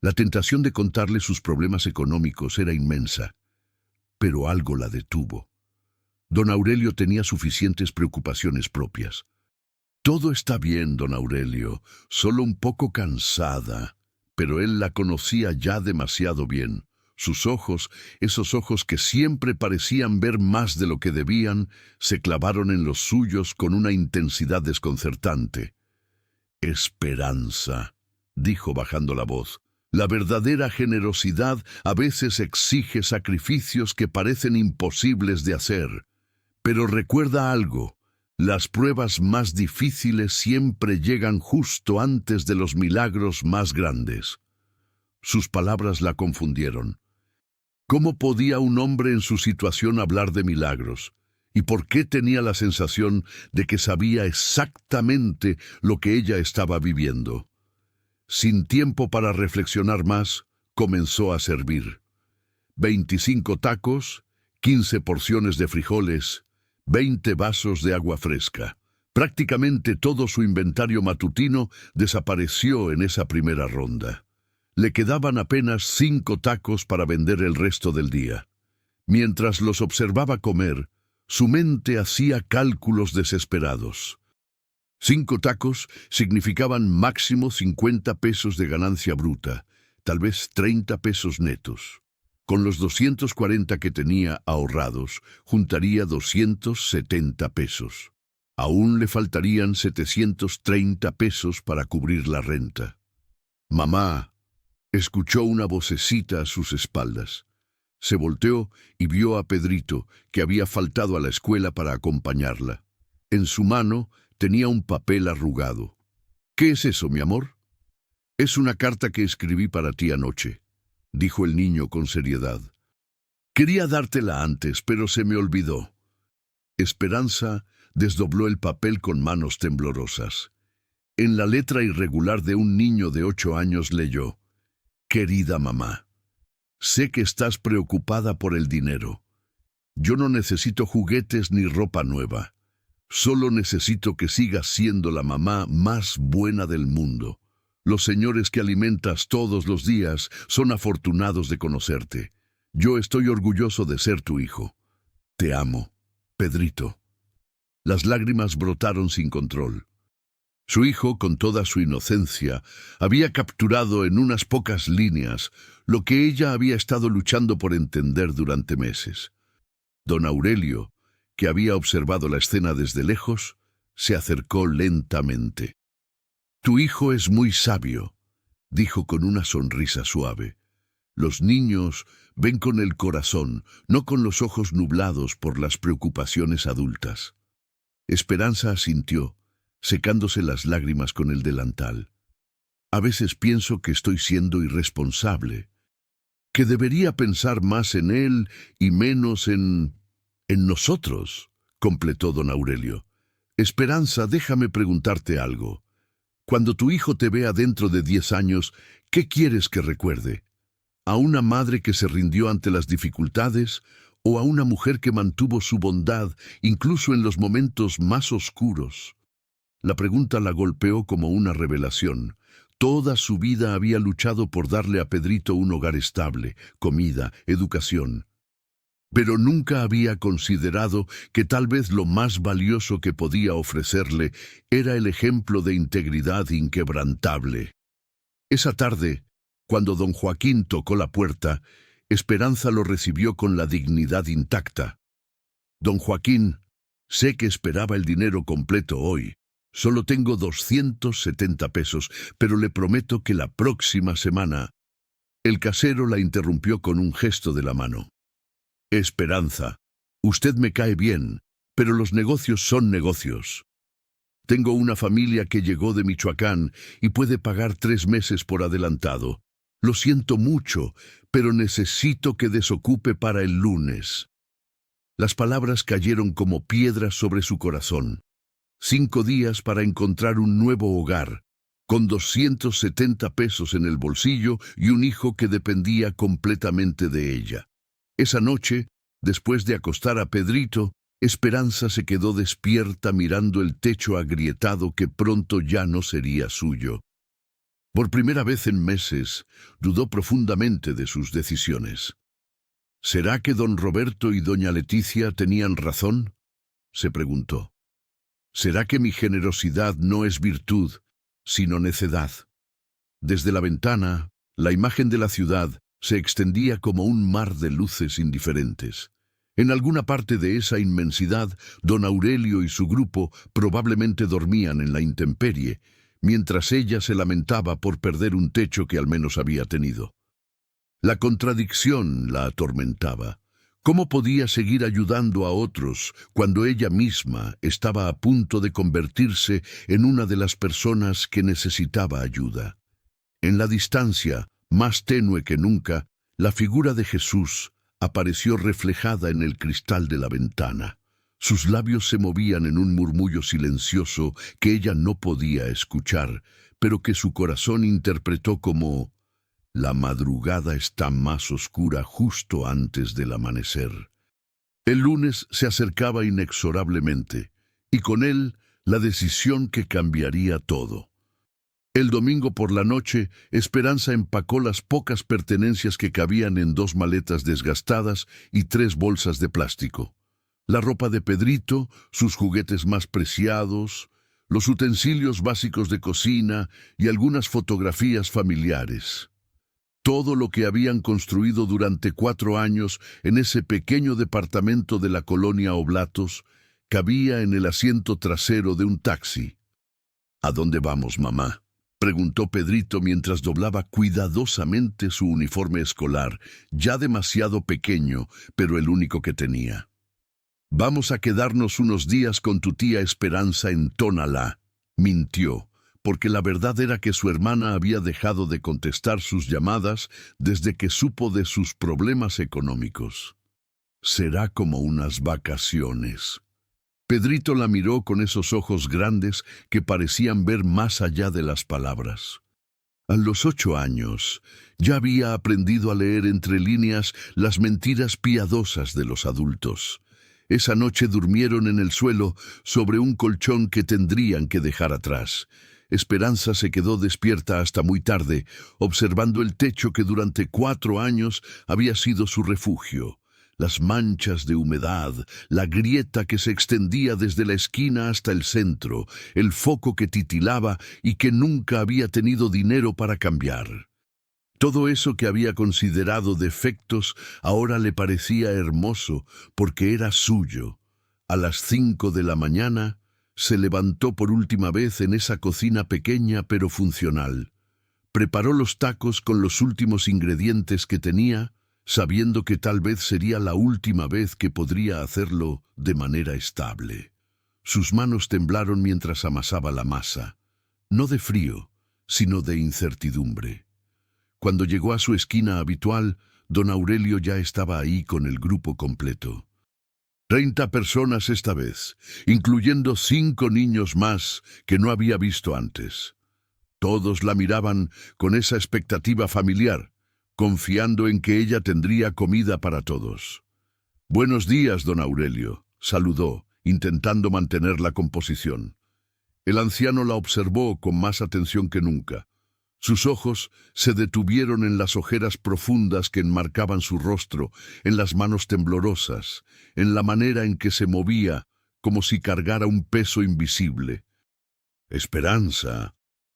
La tentación de contarle sus problemas económicos era inmensa, pero algo la detuvo. Don Aurelio tenía suficientes preocupaciones propias. «Todo está bien, don Aurelio, solo un poco cansada». Pero él la conocía ya demasiado bien. Sus ojos, esos ojos que siempre parecían ver más de lo que debían, se clavaron en los suyos con una intensidad desconcertante. «Esperanza», dijo bajando la voz. «La verdadera generosidad a veces exige sacrificios que parecen imposibles de hacer. Pero recuerda algo, las pruebas más difíciles siempre llegan justo antes de los milagros más grandes». Sus palabras la confundieron. ¿Cómo podía un hombre en su situación hablar de milagros? ¿Y por qué tenía la sensación de que sabía exactamente lo que ella estaba viviendo? Sin tiempo para reflexionar más, comenzó a servir. 25 tacos, 15 porciones de frijoles, 20 vasos de agua fresca. Prácticamente todo su inventario matutino desapareció en esa primera ronda. Le quedaban apenas 5 tacos para vender el resto del día. Mientras los observaba comer, su mente hacía cálculos desesperados. 5 tacos significaban máximo 50 pesos de ganancia bruta, tal vez 30 pesos netos. Con los 240 que tenía ahorrados, juntaría 270 pesos. Aún le faltarían 730 pesos para cubrir la renta. «Mamá», escuchó una vocecita a sus espaldas. Se volteó y vio a Pedrito, que había faltado a la escuela para acompañarla. En su mano tenía un papel arrugado. «¿Qué es eso, mi amor?» «Es una carta que escribí para ti anoche», dijo el niño con seriedad. «Quería dártela antes, pero se me olvidó». Esperanza desdobló el papel con manos temblorosas. En la letra irregular de un niño de 8 años leyó: «Querida mamá, sé que estás preocupada por el dinero. Yo no necesito juguetes ni ropa nueva. Solo necesito que sigas siendo la mamá más buena del mundo. Los señores que alimentas todos los días son afortunados de conocerte. Yo estoy orgulloso de ser tu hijo. Te amo, Pedrito». Las lágrimas brotaron sin control. Su hijo, con toda su inocencia, había capturado en unas pocas líneas lo que ella había estado luchando por entender durante meses. Don Aurelio, que había observado la escena desde lejos, se acercó lentamente. «Tu hijo es muy sabio», dijo con una sonrisa suave. «Los niños ven con el corazón, no con los ojos nublados por las preocupaciones adultas». Esperanza asintió, secándose las lágrimas con el delantal. «A veces pienso que estoy siendo irresponsable, que debería pensar más en él y menos en nosotros», completó don Aurelio. «Esperanza, déjame preguntarte algo. Cuando tu hijo te vea dentro de 10 años, ¿qué quieres que recuerde? ¿A una madre que se rindió ante las dificultades o a una mujer que mantuvo su bondad incluso en los momentos más oscuros?» La pregunta la golpeó como una revelación. Toda su vida había luchado por darle a Pedrito un hogar estable, comida, educación. Pero nunca había considerado que tal vez lo más valioso que podía ofrecerle era el ejemplo de integridad inquebrantable. Esa tarde, cuando don Joaquín tocó la puerta, Esperanza lo recibió con la dignidad intacta. «Don Joaquín, sé que esperaba el dinero completo hoy. Solo tengo 270 pesos, pero le prometo que la próxima semana». El casero la interrumpió con un gesto de la mano. «Esperanza, usted me cae bien, pero los negocios son negocios. Tengo una familia que llegó de Michoacán y puede pagar 3 meses por adelantado. Lo siento mucho, pero necesito que desocupe para el lunes». Las palabras cayeron como piedras sobre su corazón. 5 días para encontrar un nuevo hogar, con 270 pesos en el bolsillo y un hijo que dependía completamente de ella. Esa noche, después de acostar a Pedrito, Esperanza se quedó despierta mirando el techo agrietado que pronto ya no sería suyo. Por primera vez en meses, dudó profundamente de sus decisiones. ¿Será que don Roberto y doña Leticia tenían razón?, se preguntó. ¿Será que mi generosidad no es virtud, sino necedad? Desde la ventana, la imagen de la ciudad se extendía como un mar de luces indiferentes. En alguna parte de esa inmensidad, don Aurelio y su grupo probablemente dormían en la intemperie, mientras ella se lamentaba por perder un techo que al menos había tenido. La contradicción la atormentaba. ¿Cómo podía seguir ayudando a otros cuando ella misma estaba a punto de convertirse en una de las personas que necesitaba ayuda? En la distancia, más tenue que nunca, la figura de Jesús apareció reflejada en el cristal de la ventana. Sus labios se movían en un murmullo silencioso que ella no podía escuchar, pero que su corazón interpretó como: la madrugada está más oscura justo antes del amanecer. El lunes se acercaba inexorablemente, y con él la decisión que cambiaría todo. El domingo por la noche, Esperanza empacó las pocas pertenencias que cabían en 2 maletas desgastadas y 3 bolsas de plástico. La ropa de Pedrito, sus juguetes más preciados, los utensilios básicos de cocina y algunas fotografías familiares. Todo lo que habían construido durante 4 años en ese pequeño departamento de la colonia Oblatos cabía en el asiento trasero de un taxi. ¿A dónde vamos, mamá?, preguntó Pedrito mientras doblaba cuidadosamente su uniforme escolar, ya demasiado pequeño, pero el único que tenía. «Vamos a quedarnos unos días con tu tía Esperanza en Tonalá», mintió, porque la verdad era que su hermana había dejado de contestar sus llamadas desde que supo de sus problemas económicos. «Será como unas vacaciones». Pedrito la miró con esos ojos grandes que parecían ver más allá de las palabras. A los 8 años, ya había aprendido a leer entre líneas las mentiras piadosas de los adultos. Esa noche durmieron en el suelo sobre un colchón que tendrían que dejar atrás. Esperanza se quedó despierta hasta muy tarde, observando el techo que durante 4 años había sido su refugio. Las manchas de humedad, la grieta que se extendía desde la esquina hasta el centro, el foco que titilaba y que nunca había tenido dinero para cambiar. Todo eso que había considerado defectos ahora le parecía hermoso porque era suyo. A las 5 de la mañana se levantó por última vez en esa cocina pequeña pero funcional. Preparó los tacos con los últimos ingredientes que tenía, sabiendo que tal vez sería la última vez que podría hacerlo de manera estable. Sus manos temblaron mientras amasaba la masa, no de frío, sino de incertidumbre. Cuando llegó a su esquina habitual, don Aurelio ya estaba ahí con el grupo completo. 30 personas esta vez, incluyendo 5 niños más que no había visto antes. Todos la miraban con esa expectativa familiar, confiando en que ella tendría comida para todos. «Buenos días, don Aurelio», saludó, intentando mantener la composición. El anciano la observó con más atención que nunca. Sus ojos se detuvieron en las ojeras profundas que enmarcaban su rostro, en las manos temblorosas, en la manera en que se movía, como si cargara un peso invisible. «Esperanza»,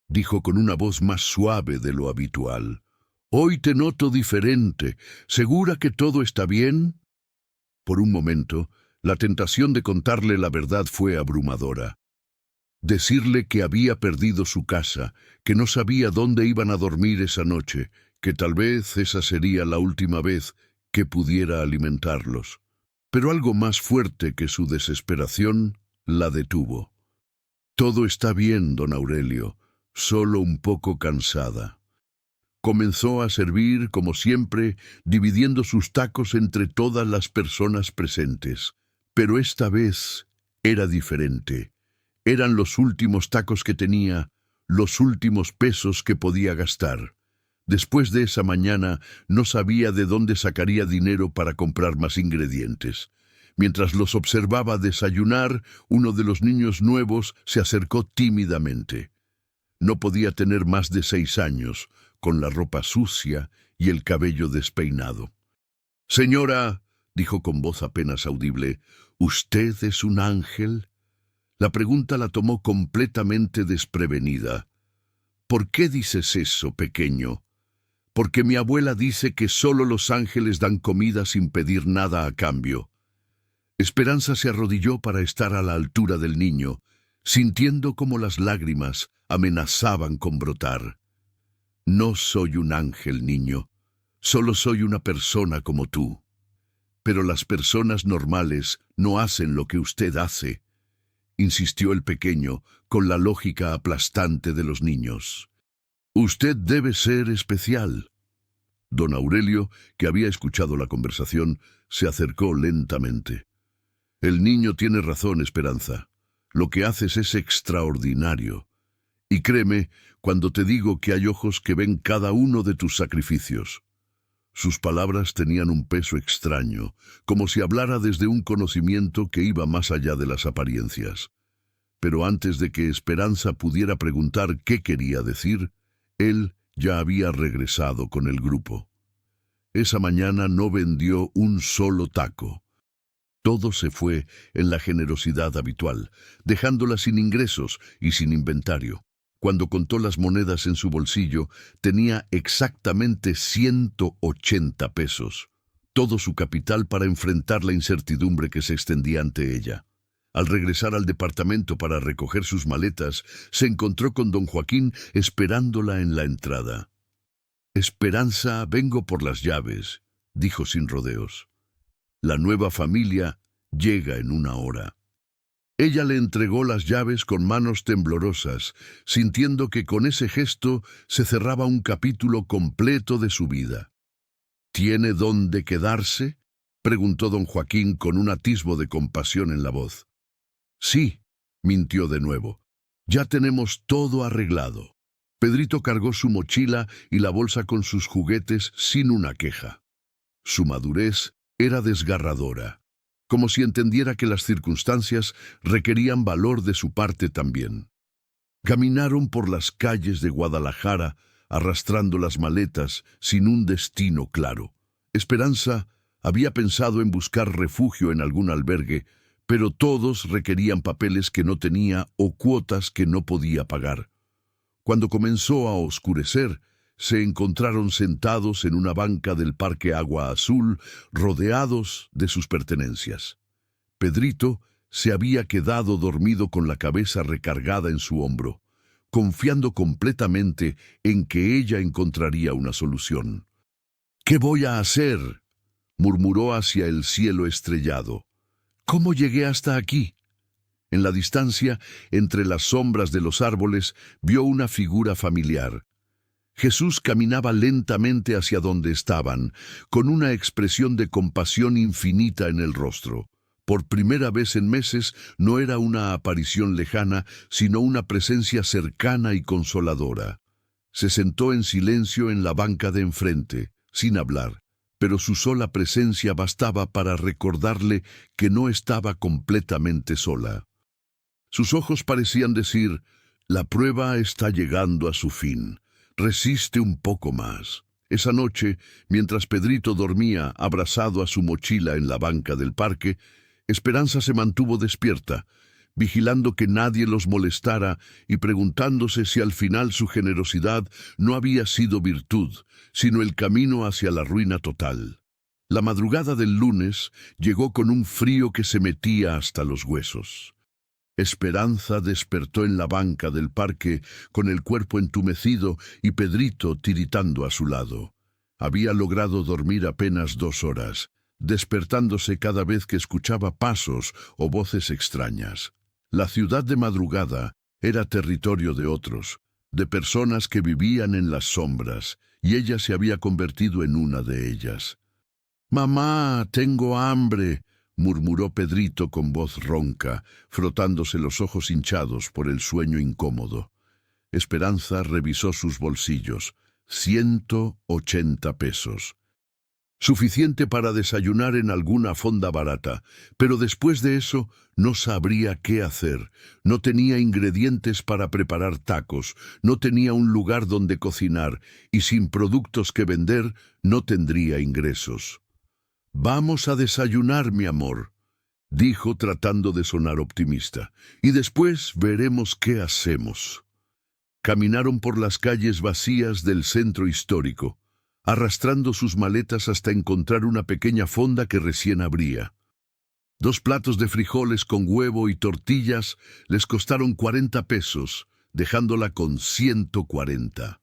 dijo con una voz más suave de lo habitual. «Hoy te noto diferente. ¿Segura que todo está bien?» Por un momento, la tentación de contarle la verdad fue abrumadora. Decirle que había perdido su casa, que no sabía dónde iban a dormir esa noche, que tal vez esa sería la última vez que pudiera alimentarlos. Pero algo más fuerte que su desesperación la detuvo. «Todo está bien, don Aurelio, solo un poco cansada». Comenzó a servir, como siempre, dividiendo sus tacos entre todas las personas presentes. Pero esta vez era diferente. Eran los últimos tacos que tenía, los últimos pesos que podía gastar. Después de esa mañana no sabía de dónde sacaría dinero para comprar más ingredientes. Mientras los observaba desayunar, uno de los niños nuevos se acercó tímidamente. No podía tener más de 6 años, con la ropa sucia y el cabello despeinado. «Señora», dijo con voz apenas audible, «¿usted es un ángel?» La pregunta la tomó completamente desprevenida. «¿Por qué dices eso, pequeño?» «Porque mi abuela dice que solo los ángeles dan comida sin pedir nada a cambio». Esperanza se arrodilló para estar a la altura del niño, sintiendo como las lágrimas amenazaban con brotar. «No soy un ángel, niño. Solo soy una persona como tú. Pero las personas normales no hacen lo que usted hace», insistió el pequeño con la lógica aplastante de los niños. «Usted debe ser especial». Don Aurelio, que había escuchado la conversación, se acercó lentamente. «El niño tiene razón, Esperanza. Lo que haces es extraordinario. Y créeme cuando te digo que hay ojos que ven cada uno de tus sacrificios». Sus palabras tenían un peso extraño, como si hablara desde un conocimiento que iba más allá de las apariencias. Pero antes de que Esperanza pudiera preguntar qué quería decir, él ya había regresado con el grupo. Esa mañana no vendió un solo taco. Todo se fue en la generosidad habitual, dejándola sin ingresos y sin inventario. Cuando contó las monedas en su bolsillo, tenía exactamente 180 pesos, todo su capital para enfrentar la incertidumbre que se extendía ante ella. Al regresar al departamento para recoger sus maletas, se encontró con don Joaquín esperándola en la entrada. «Esperanza, vengo por las llaves», dijo sin rodeos. «La nueva familia llega en 1 hora». Ella le entregó las llaves con manos temblorosas, sintiendo que con ese gesto se cerraba un capítulo completo de su vida. «¿Tiene dónde quedarse?», preguntó don Joaquín con un atisbo de compasión en la voz. «Sí», mintió de nuevo. «Ya tenemos todo arreglado». Pedrito cargó su mochila y la bolsa con sus juguetes sin una queja. Su madurez era desgarradora, como si entendiera que las circunstancias requerían valor de su parte también. Caminaron por las calles de Guadalajara, arrastrando las maletas sin un destino claro. Esperanza había pensado en buscar refugio en algún albergue, pero todos requerían papeles que no tenía o cuotas que no podía pagar. Cuando comenzó a oscurecer, se encontraron sentados en una banca del Parque Agua Azul, rodeados de sus pertenencias. Pedrito se había quedado dormido con la cabeza recargada en su hombro, confiando completamente en que ella encontraría una solución. «¿Qué voy a hacer?», murmuró hacia el cielo estrellado. «¿Cómo llegué hasta aquí?». En la distancia, entre las sombras de los árboles, vio una figura familiar. Jesús caminaba lentamente hacia donde estaban, con una expresión de compasión infinita en el rostro. Por primera vez en meses no era una aparición lejana, sino una presencia cercana y consoladora. Se sentó en silencio en la banca de enfrente, sin hablar, pero su sola presencia bastaba para recordarle que no estaba completamente sola. Sus ojos parecían decir: «La prueba está llegando a su fin. Resiste un poco más». Esa noche, mientras Pedrito dormía abrazado a su mochila en la banca del parque, Esperanza se mantuvo despierta, vigilando que nadie los molestara y preguntándose si al final su generosidad no había sido virtud, sino el camino hacia la ruina total. La madrugada del lunes llegó con un frío que se metía hasta los huesos. Esperanza despertó en la banca del parque con el cuerpo entumecido y Pedrito tiritando a su lado. Había logrado dormir apenas 2 horas, despertándose cada vez que escuchaba pasos o voces extrañas. La ciudad de madrugada era territorio de otros, de personas que vivían en las sombras, y ella se había convertido en una de ellas. «Mamá, tengo hambre», murmuró Pedrito con voz ronca, frotándose los ojos hinchados por el sueño incómodo. Esperanza revisó sus bolsillos. 180 pesos. Suficiente para desayunar en alguna fonda barata, pero después de eso no sabría qué hacer. No tenía ingredientes para preparar tacos, no tenía un lugar donde cocinar y sin productos que vender no tendría ingresos. «Vamos a desayunar, mi amor», dijo tratando de sonar optimista, «y después veremos qué hacemos». Caminaron por las calles vacías del centro histórico, arrastrando sus maletas hasta encontrar una pequeña fonda que recién abría. 2 platos de frijoles con huevo y tortillas les costaron 40 pesos, dejándola con 140.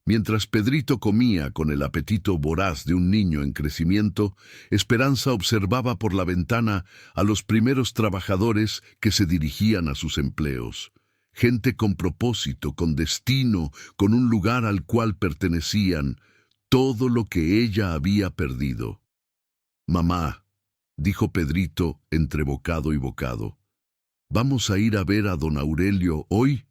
Mientras Pedrito comía con el apetito voraz de un niño en crecimiento, Esperanza observaba por la ventana a los primeros trabajadores que se dirigían a sus empleos. Gente con propósito, con destino, con un lugar al cual pertenecían, todo lo que ella había perdido. «Mamá», dijo Pedrito entre bocado y bocado, «¿vamos a ir a ver a don Aurelio hoy?»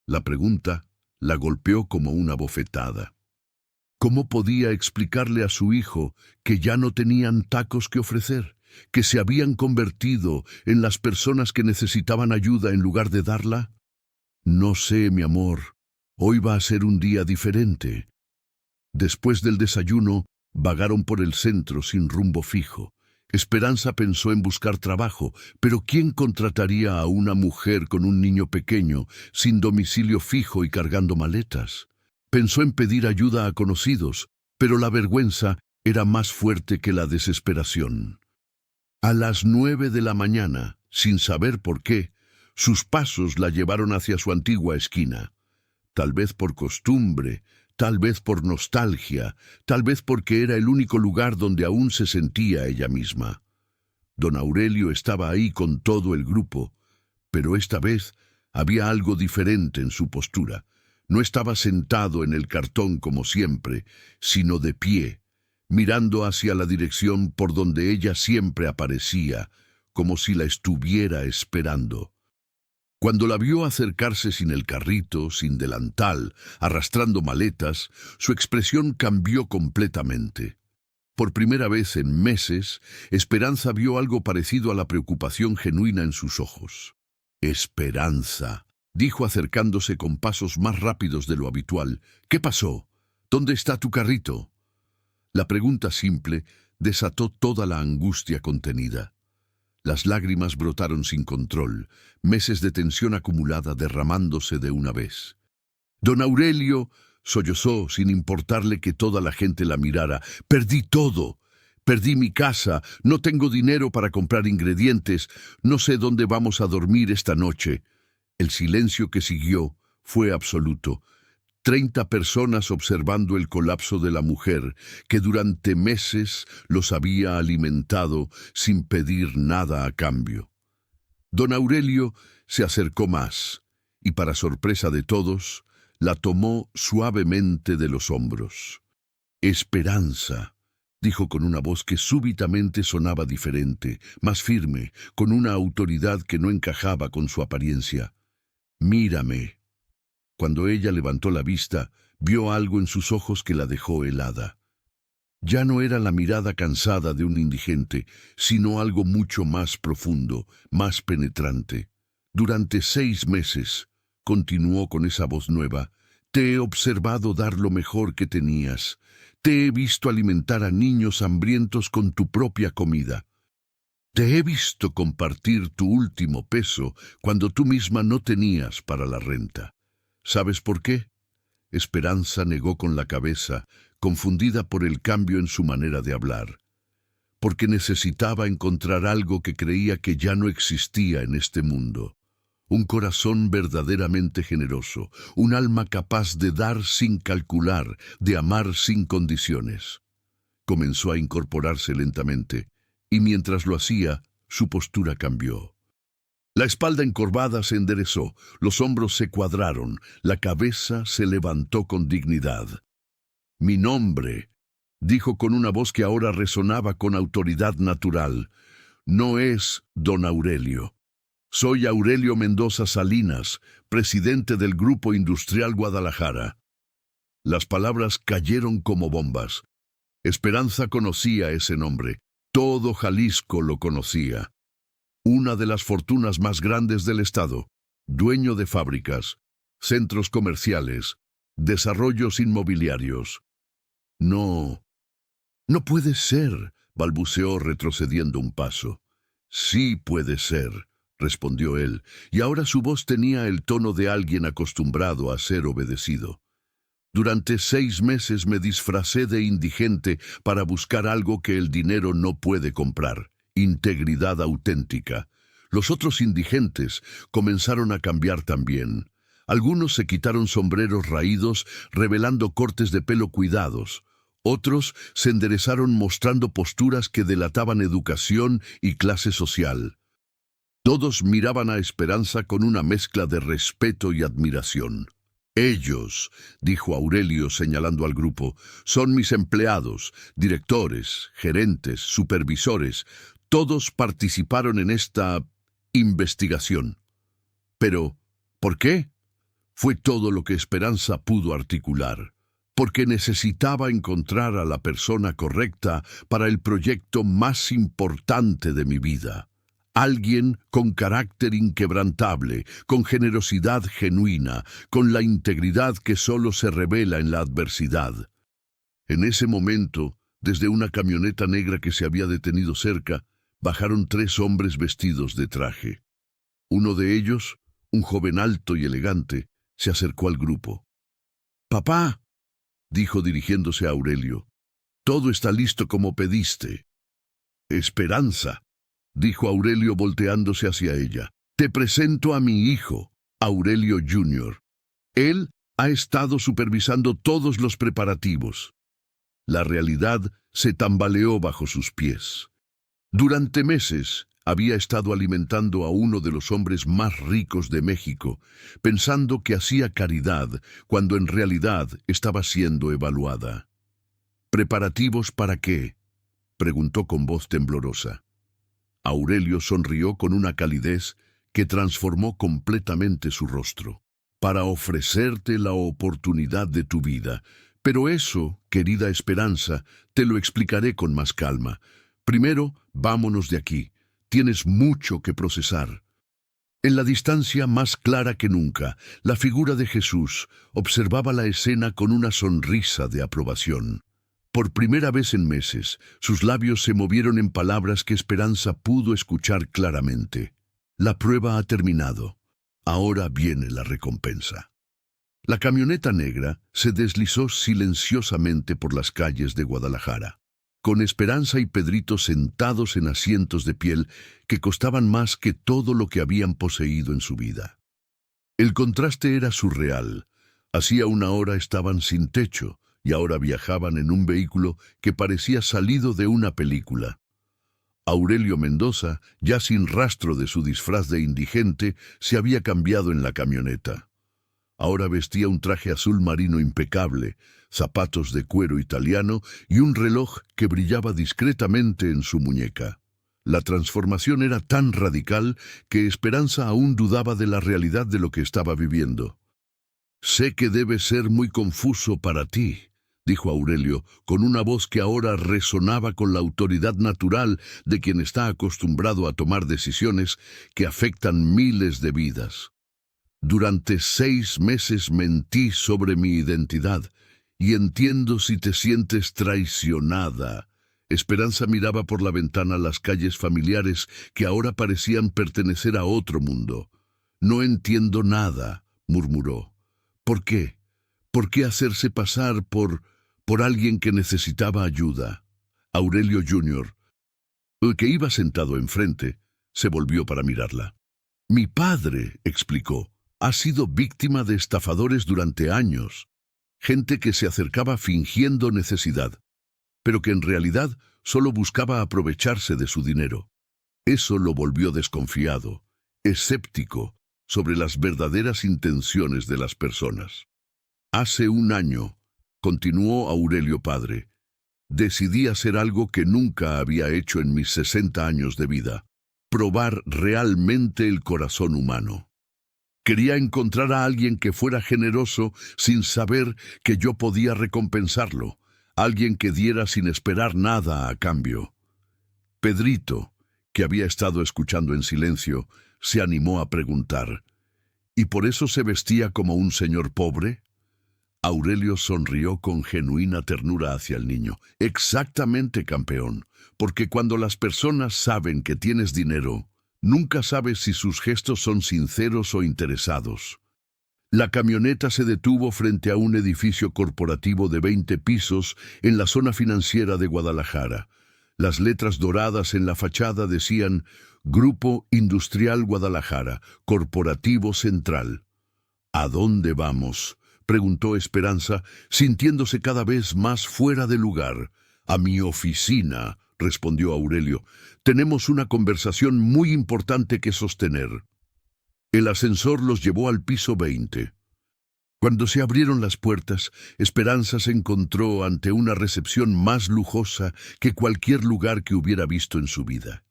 La pregunta la golpeó como una bofetada. ¿Cómo podía explicarle a su hijo que ya no tenían tacos que ofrecer, que se habían convertido en las personas que necesitaban ayuda en lugar de darla? «No sé, mi amor, hoy va a ser un día diferente». Después del desayuno, vagaron por el centro sin rumbo fijo. Esperanza pensó en buscar trabajo, pero ¿quién contrataría a una mujer con un niño pequeño, sin domicilio fijo y cargando maletas? Pensó en pedir ayuda a conocidos, pero la vergüenza era más fuerte que la desesperación. A las 9 de la mañana, sin saber por qué, sus pasos la llevaron hacia su antigua esquina. Tal vez por costumbre, tal vez por nostalgia, tal vez porque era el único lugar donde aún se sentía ella misma. Don Aurelio estaba ahí con todo el grupo, pero esta vez había algo diferente en su postura. No estaba sentado en el cartón como siempre, sino de pie, mirando hacia la dirección por donde ella siempre aparecía, como si la estuviera esperando. Cuando la vio acercarse sin el carrito, sin delantal, arrastrando maletas, su expresión cambió completamente. Por primera vez en meses, Esperanza vio algo parecido a la preocupación genuina en sus ojos. «Esperanza», dijo acercándose con pasos más rápidos de lo habitual. «¿Qué pasó? ¿Dónde está tu carrito?» La pregunta simple desató toda la angustia contenida. Las lágrimas brotaron sin control, meses de tensión acumulada derramándose de una vez. Don Aurelio sollozó sin importarle que toda la gente la mirara. «Perdí todo. Perdí mi casa, no tengo dinero para comprar ingredientes, no sé dónde vamos a dormir esta noche». El silencio que siguió fue absoluto. 30 personas observando el colapso de la mujer, que durante meses los había alimentado sin pedir nada a cambio. Don Aurelio se acercó más, y para sorpresa de todos, la tomó suavemente de los hombros. «Esperanza», dijo con una voz que súbitamente sonaba diferente, más firme, con una autoridad que no encajaba con su apariencia. «Mírame». Cuando ella levantó la vista, vio algo en sus ojos que la dejó helada. Ya no era la mirada cansada de un indigente, sino algo mucho más profundo, más penetrante. «Durante 6 meses», continuó con esa voz nueva, «te he observado dar lo mejor que tenías. Te he visto alimentar a niños hambrientos con tu propia comida. Te he visto compartir tu último peso cuando tú misma no tenías para la renta. ¿Sabes por qué?». Esperanza negó con la cabeza, confundida por el cambio en su manera de hablar. «Porque necesitaba encontrar algo que creía que ya no existía en este mundo. Un corazón verdaderamente generoso, un alma capaz de dar sin calcular, de amar sin condiciones». Comenzó a incorporarse lentamente, y mientras lo hacía, su postura cambió. La espalda encorvada se enderezó, los hombros se cuadraron, la cabeza se levantó con dignidad. «Mi nombre», dijo con una voz que ahora resonaba con autoridad natural, no es don Aurelio. Soy Aurelio Mendoza Salinas, presidente del Grupo Industrial Guadalajara. Las palabras cayeron como bombas. Esperanza conocía ese nombre. Todo Jalisco lo conocía. Una de las fortunas más grandes del estado, dueño de fábricas, centros comerciales, desarrollos inmobiliarios. No puede ser, balbuceó retrocediendo un paso. Sí puede ser, respondió él, y ahora su voz tenía el tono de alguien acostumbrado a ser obedecido. Durante 6 meses me disfracé de indigente para buscar algo que el dinero no puede comprar: integridad auténtica. Los otros indigentes comenzaron a cambiar también. Algunos se quitaron sombreros raídos, revelando cortes de pelo cuidados. Otros se enderezaron mostrando posturas que delataban educación y clase social. Todos miraban a Esperanza con una mezcla de respeto y admiración. Ellos, dijo Aurelio señalando al grupo, son mis empleados, directores, gerentes, supervisores. Todos participaron en esta investigación. Pero, ¿por qué? Fue todo lo que Esperanza pudo articular. Porque necesitaba encontrar a la persona correcta para el proyecto más importante de mi vida. Alguien con carácter inquebrantable, con generosidad genuina, con la integridad que solo se revela en la adversidad. En ese momento, desde una camioneta negra que se había detenido cerca, bajaron 3 hombres vestidos de traje. Uno de ellos, un joven alto y elegante, se acercó al grupo. «Papá», dijo dirigiéndose a Aurelio, «todo está listo como pediste». «Esperanza», dijo Aurelio volteándose hacia ella. «Te presento a mi hijo, Aurelio Jr. Él ha estado supervisando todos los preparativos». La realidad se tambaleó bajo sus pies. Durante meses había estado alimentando a uno de los hombres más ricos de México, pensando que hacía caridad cuando en realidad estaba siendo evaluada. «¿Preparativos para qué?», preguntó con voz temblorosa. Aurelio sonrió con una calidez que transformó completamente su rostro. «Para ofrecerte la oportunidad de tu vida. Pero eso, querida Esperanza, te lo explicaré con más calma. Primero, vámonos de aquí. Tienes mucho que procesar». En la distancia más clara que nunca, la figura de Jesús observaba la escena con una sonrisa de aprobación. Por primera vez en meses, sus labios se movieron en palabras que Esperanza pudo escuchar claramente. «La prueba ha terminado. Ahora viene la recompensa». La camioneta negra se deslizó silenciosamente por las calles de Guadalajara, con Esperanza y Pedrito sentados en asientos de piel que costaban más que todo lo que habían poseído en su vida. El contraste era surreal. Hacía una hora estaban sin techo, y ahora viajaban en un vehículo que parecía salido de una película. Aurelio Mendoza, ya sin rastro de su disfraz de indigente, se había cambiado en la camioneta. Ahora vestía un traje azul marino impecable, zapatos de cuero italiano y un reloj que brillaba discretamente en su muñeca. La transformación era tan radical que Esperanza aún dudaba de la realidad de lo que estaba viviendo. «Sé que debe ser muy confuso para ti», dijo Aurelio, con una voz que ahora resonaba con la autoridad natural de quien está acostumbrado a tomar decisiones que afectan miles de vidas. «Durante 6 meses mentí sobre mi identidad, y entiendo si te sientes traicionada». Esperanza miraba por la ventana las calles familiares que ahora parecían pertenecer a otro mundo. «No entiendo nada», murmuró. «¿Por qué? ¿Por qué hacerse pasar por alguien que necesitaba ayuda?» Aurelio Jr., el que iba sentado enfrente, se volvió para mirarla. «Mi padre», explicó, «ha sido víctima de estafadores durante años. Gente que se acercaba fingiendo necesidad, pero que en realidad solo buscaba aprovecharse de su dinero. Eso lo volvió desconfiado, escéptico sobre las verdaderas intenciones de las personas. Hace un año», continuó Aurelio padre, Decidí hacer algo que nunca había hecho en mis 60 años de vida: probar realmente el corazón humano. Quería encontrar a alguien que fuera generoso sin saber que yo podía recompensarlo, alguien que diera sin esperar nada a cambio. Pedrito, que había estado escuchando en silencio, se animó a preguntar: ¿y por eso se vestía como un señor pobre? Aurelio sonrió con genuina ternura hacia el niño. Exactamente, campeón, porque cuando las personas saben que tienes dinero, nunca sabes si sus gestos son sinceros o interesados. La camioneta se detuvo frente a un edificio corporativo de 20 pisos en la zona financiera de Guadalajara. Las letras doradas en la fachada decían: Grupo Industrial Guadalajara, Corporativo Central. ¿A dónde vamos?, preguntó Esperanza, sintiéndose cada vez más fuera de lugar. A mi oficina, respondió Aurelio. Tenemos una conversación muy importante que sostener. El ascensor los llevó al piso 20. Cuando se abrieron las puertas, Esperanza se encontró ante una recepción más lujosa que cualquier lugar que hubiera visto en su vida.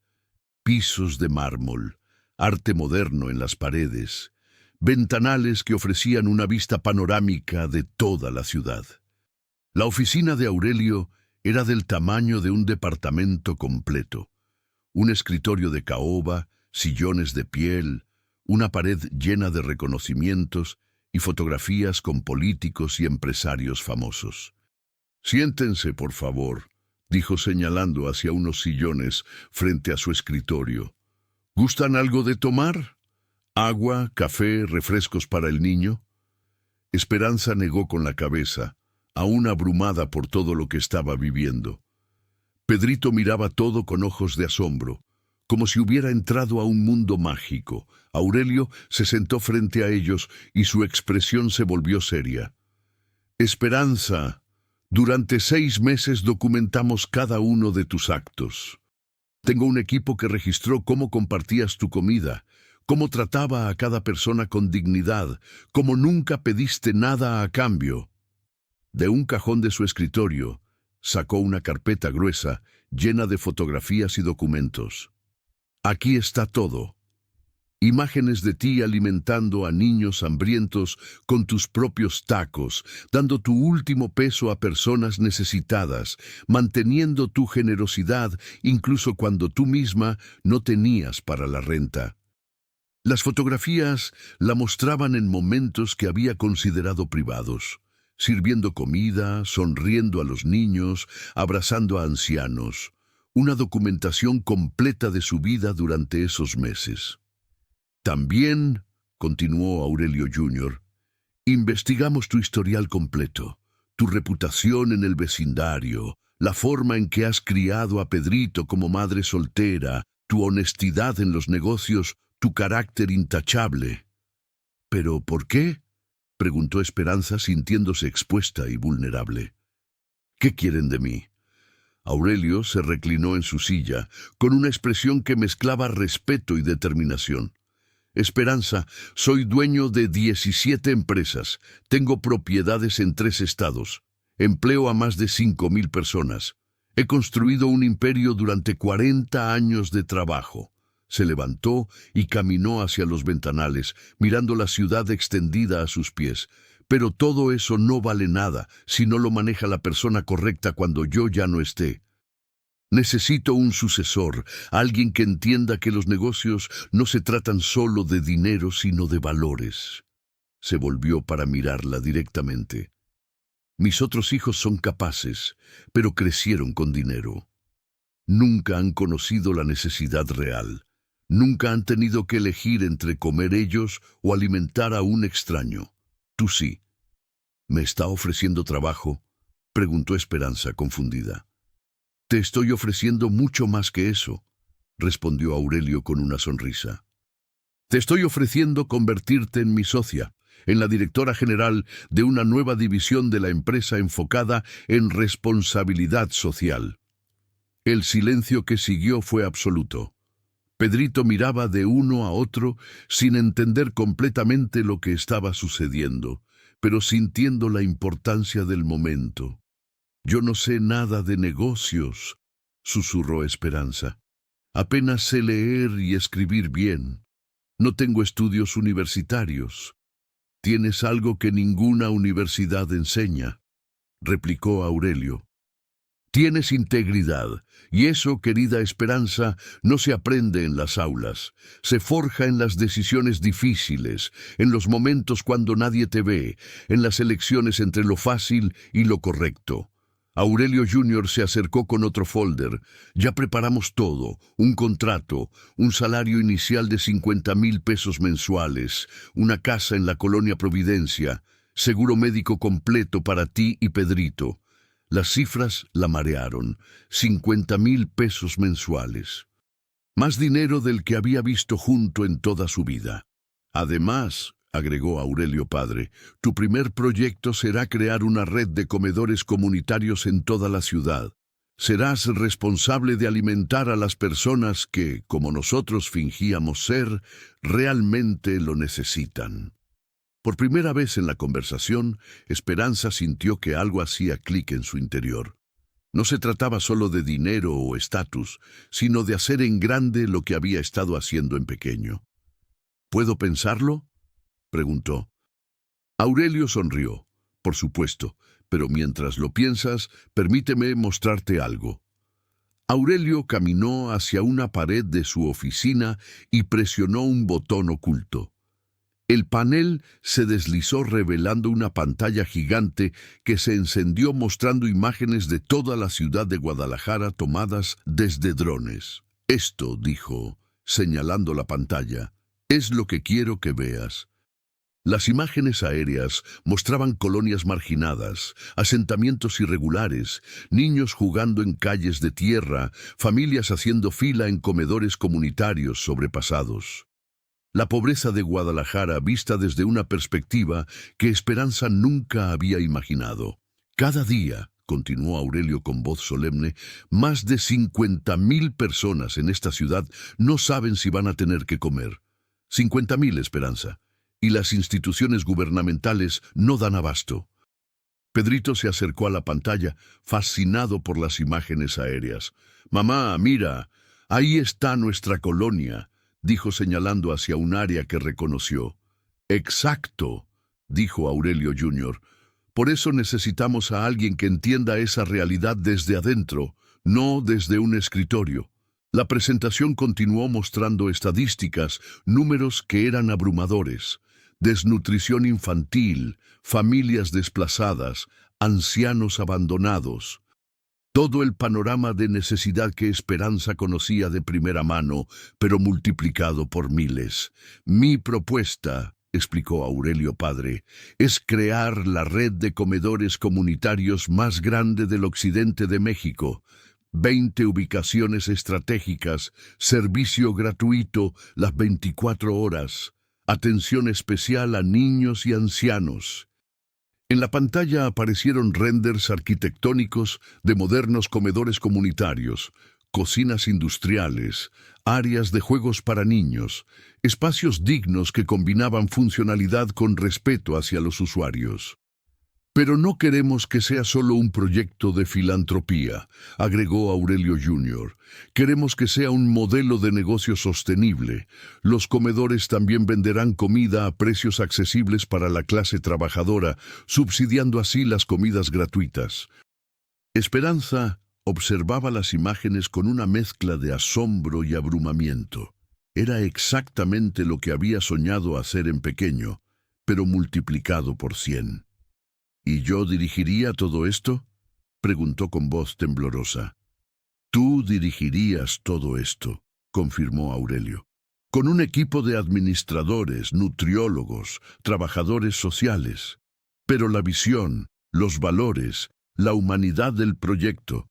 Pisos de mármol, arte moderno en las paredes, ventanales que ofrecían una vista panorámica de toda la ciudad. La oficina de Aurelio era del tamaño de un departamento completo. Un escritorio de caoba, sillones de piel, una pared llena de reconocimientos y fotografías con políticos y empresarios famosos. «Siéntense, por favor», dijo señalando hacia unos sillones frente a su escritorio. «¿Gustan algo de tomar? ¿Agua, café, refrescos para el niño?» Esperanza negó con la cabeza, aún abrumada por todo lo que estaba viviendo. Pedrito miraba todo con ojos de asombro, como si hubiera entrado a un mundo mágico. Aurelio se sentó frente a ellos y su expresión se volvió seria. «Esperanza, durante 6 meses documentamos cada uno de tus actos. Tengo un equipo que registró cómo compartías tu comida, cómo trataba a cada persona con dignidad, cómo nunca pediste nada a cambio». De un cajón de su escritorio sacó una carpeta gruesa llena de fotografías y documentos. «Aquí está todo. Imágenes de ti alimentando a niños hambrientos con tus propios tacos, dando tu último peso a personas necesitadas, manteniendo tu generosidad incluso cuando tú misma no tenías para la renta». Las fotografías la mostraban en momentos que había considerado privados: sirviendo comida, sonriendo a los niños, abrazando a ancianos. Una documentación completa de su vida durante esos meses. «También», continuó Aurelio Jr., «investigamos tu historial completo, tu reputación en el vecindario, la forma en que has criado a Pedrito como madre soltera, tu honestidad en los negocios, tu carácter intachable». «¿Pero por qué?», preguntó Esperanza, sintiéndose expuesta y vulnerable. «¿Qué quieren de mí?». Aurelio se reclinó en su silla, con una expresión que mezclaba respeto y determinación. «Esperanza, soy dueño de 17 empresas, tengo propiedades en 3 estados, empleo a más de 5,000 personas. He construido un imperio durante 40 años de trabajo». Se levantó y caminó hacia los ventanales, mirando la ciudad extendida a sus pies. «Pero todo eso no vale nada si no lo maneja la persona correcta cuando yo ya no esté. Necesito un sucesor, alguien que entienda que los negocios no se tratan solo de dinero, sino de valores». Se volvió para mirarla directamente. «Mis otros hijos son capaces, pero crecieron con dinero. Nunca han conocido la necesidad real. Nunca han tenido que elegir entre comer ellos o alimentar a un extraño. Tú sí». «¿Me está ofreciendo trabajo?», preguntó Esperanza, confundida. «Te estoy ofreciendo mucho más que eso», respondió Aurelio con una sonrisa. «Te estoy ofreciendo convertirte en mi socia, en la directora general de una nueva división de la empresa enfocada en responsabilidad social». El silencio que siguió fue absoluto. Pedrito miraba de uno a otro sin entender completamente lo que estaba sucediendo, pero sintiendo la importancia del momento. Yo no sé nada de negocios, susurró Esperanza. Apenas sé leer y escribir bien. No tengo estudios universitarios. Tienes algo que ninguna universidad enseña, replicó Aurelio. Tienes integridad, y eso, querida Esperanza, no se aprende en las aulas. Se forja en las decisiones difíciles, en los momentos cuando nadie te ve, en las elecciones entre lo fácil y lo correcto. Aurelio Jr. se acercó con otro folder. Ya preparamos todo, un contrato, un salario inicial de 50,000 pesos mensuales, una casa en la colonia Providencia, seguro médico completo para ti y Pedrito. Las cifras la marearon. 50,000 pesos mensuales. Más dinero del que había visto junto en toda su vida. Además, agregó Aurelio padre, tu primer proyecto será crear una red de comedores comunitarios en toda la ciudad. Serás responsable de alimentar a las personas que, como nosotros fingíamos ser, realmente lo necesitan. Por primera vez en la conversación, Esperanza sintió que algo hacía clic en su interior. No se trataba solo de dinero o estatus, sino de hacer en grande lo que había estado haciendo en pequeño. ¿Puedo pensarlo?, preguntó. Aurelio sonrió. Por supuesto, pero mientras lo piensas, permíteme mostrarte algo. Aurelio caminó hacia una pared de su oficina y presionó un botón oculto. El panel se deslizó revelando una pantalla gigante que se encendió mostrando imágenes de toda la ciudad de Guadalajara tomadas desde drones. Esto, dijo, señalando la pantalla, es lo que quiero que veas. Las imágenes aéreas mostraban colonias marginadas, asentamientos irregulares, niños jugando en calles de tierra, familias haciendo fila en comedores comunitarios sobrepasados. La pobreza de Guadalajara vista desde una perspectiva que Esperanza nunca había imaginado. Cada día, continuó Aurelio con voz solemne, más de 50,000 personas en esta ciudad no saben si van a tener que comer. 50,000, Esperanza. Y las instituciones gubernamentales no dan abasto. Pedrito se acercó a la pantalla, fascinado por las imágenes aéreas. «Mamá, mira, ahí está nuestra colonia», dijo señalando hacia un área que reconoció. «Exacto», dijo Aurelio Jr. «Por eso necesitamos a alguien que entienda esa realidad desde adentro, no desde un escritorio». La presentación continuó mostrando estadísticas, números que eran abrumadores. Desnutrición infantil, familias desplazadas, ancianos abandonados. Todo el panorama de necesidad que Esperanza conocía de primera mano, pero multiplicado por miles. Mi propuesta, explicó Aurelio padre, es crear la red de comedores comunitarios más grande del occidente de México. 20 ubicaciones estratégicas, servicio gratuito las 24 horas, atención especial a niños y ancianos. En la pantalla aparecieron renders arquitectónicos de modernos comedores comunitarios, cocinas industriales, áreas de juegos para niños, espacios dignos que combinaban funcionalidad con respeto hacia los usuarios. Pero no queremos que sea solo un proyecto de filantropía, agregó Aurelio Jr. Queremos que sea un modelo de negocio sostenible. Los comedores también venderán comida a precios accesibles para la clase trabajadora, subsidiando así las comidas gratuitas. Esperanza observaba las imágenes con una mezcla de asombro y abrumamiento. Era exactamente lo que había soñado hacer en pequeño, pero multiplicado por 100. ¿Y yo dirigiría todo esto?, preguntó con voz temblorosa. Tú dirigirías todo esto, confirmó Aurelio, con un equipo de administradores, nutriólogos, trabajadores sociales. Pero la visión, los valores, la humanidad del proyecto,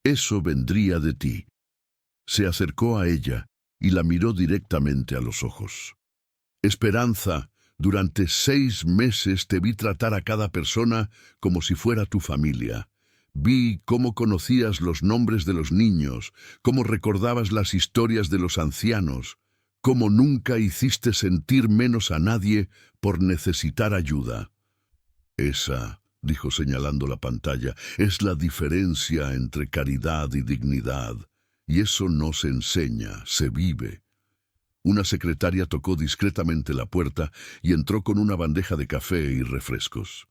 eso vendría de ti. Se acercó a ella y la miró directamente a los ojos. Esperanza, durante 6 meses te vi tratar a cada persona como si fuera tu familia. Vi cómo conocías los nombres de los niños, cómo recordabas las historias de los ancianos, cómo nunca hiciste sentir menos a nadie por necesitar ayuda. Esa dijo señalando la pantalla, es la diferencia entre caridad y dignidad. Y eso no se enseña, se vive. Una secretaria tocó discretamente la puerta y entró con una bandeja de café y refrescos.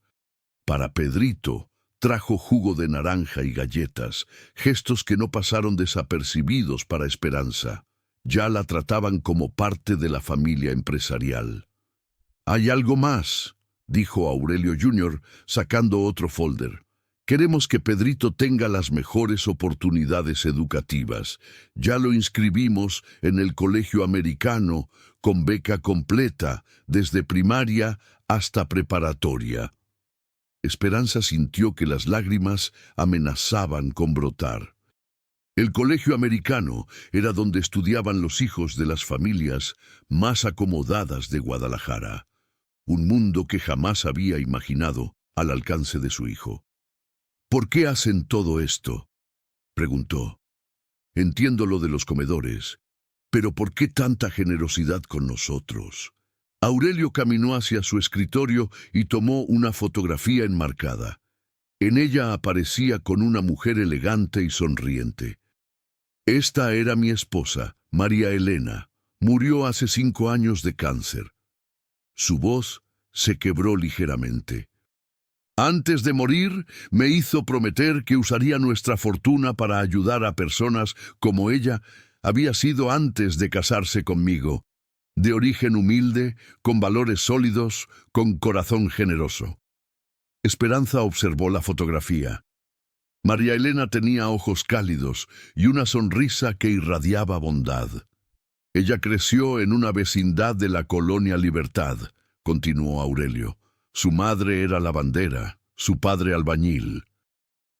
Para Pedrito, trajo jugo de naranja y galletas, gestos que no pasaron desapercibidos para Esperanza. Ya la trataban como parte de la familia empresarial. «Hay algo más», dijo Aurelio Jr., sacando otro folder. «Queremos que Pedrito tenga las mejores oportunidades educativas. Ya lo inscribimos en el colegio americano, con beca completa, desde primaria hasta preparatoria». Esperanza sintió que las lágrimas amenazaban con brotar. El colegio americano era donde estudiaban los hijos de las familias más acomodadas de Guadalajara. Un mundo que jamás había imaginado al alcance de su hijo. «¿Por qué hacen todo esto?», preguntó. «Entiendo lo de los comedores, pero ¿por qué tanta generosidad con nosotros?». Aurelio caminó hacia su escritorio y tomó una fotografía enmarcada. En ella aparecía con una mujer elegante y sonriente. «Esta era mi esposa, María Elena. Murió hace 5 años de cáncer». Su voz se quebró ligeramente. «Antes de morir, me hizo prometer que usaría nuestra fortuna para ayudar a personas como ella había sido antes de casarse conmigo, de origen humilde, con valores sólidos, con corazón generoso». Esperanza observó la fotografía. María Elena tenía ojos cálidos y una sonrisa que irradiaba bondad. «Ella creció en una vecindad de la Colonia Libertad», continuó Aurelio. «Su madre era lavandera, su padre albañil.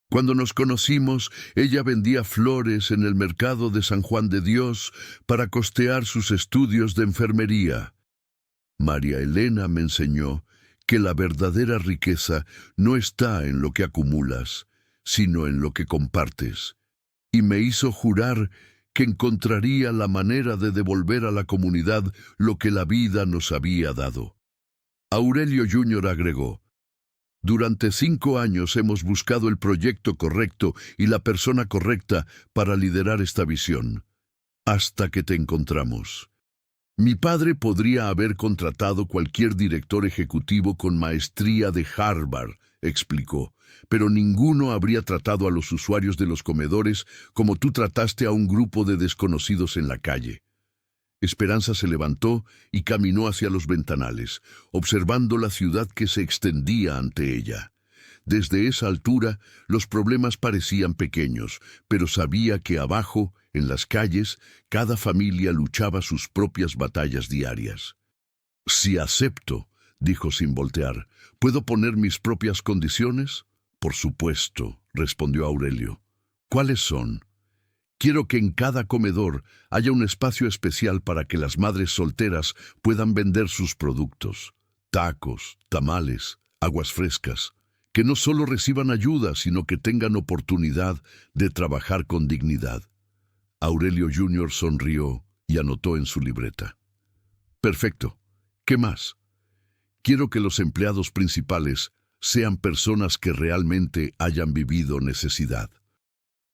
Cuando nos conocimos, ella vendía flores en el mercado de San Juan de Dios para costear sus estudios de enfermería. María Elena me enseñó que la verdadera riqueza no está en lo que acumulas, sino en lo que compartes, y me hizo jurar que encontraría la manera de devolver a la comunidad lo que la vida nos había dado». Aurelio Jr. agregó: «Durante 5 años hemos buscado el proyecto correcto y la persona correcta para liderar esta visión, hasta que te encontramos. Mi padre podría haber contratado cualquier director ejecutivo con maestría de Harvard», explicó, «pero ninguno habría tratado a los usuarios de los comedores como tú trataste a un grupo de desconocidos en la calle». Esperanza se levantó y caminó hacia los ventanales, observando la ciudad que se extendía ante ella. Desde esa altura, los problemas parecían pequeños, pero sabía que abajo, en las calles, cada familia luchaba sus propias batallas diarias. «Si acepto», dijo sin voltear, «¿puedo poner mis propias condiciones?». «Por supuesto», respondió Aurelio. «¿Cuáles son?». «Quiero que en cada comedor haya un espacio especial para que las madres solteras puedan vender sus productos. Tacos, tamales, aguas frescas. Que no solo reciban ayuda, sino que tengan oportunidad de trabajar con dignidad». Aurelio Jr. sonrió y anotó en su libreta. «Perfecto. ¿Qué más?». «Quiero que los empleados principales sean personas que realmente hayan vivido necesidad.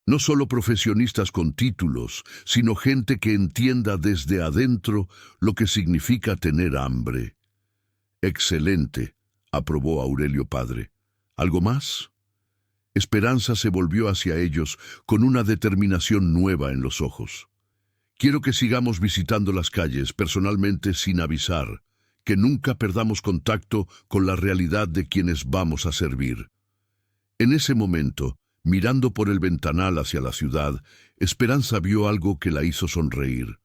No solo profesionistas con títulos, sino gente que entienda desde adentro lo que significa tener hambre». «Excelente», aprobó Aurelio padre. «¿Algo más?». Esperanza se volvió hacia ellos con una determinación nueva en los ojos. «Quiero que sigamos visitando las calles personalmente sin avisar, que nunca perdamos contacto con la realidad de quienes vamos a servir». En ese momento, mirando por el ventanal hacia la ciudad, Esperanza vio algo que la hizo sonreír.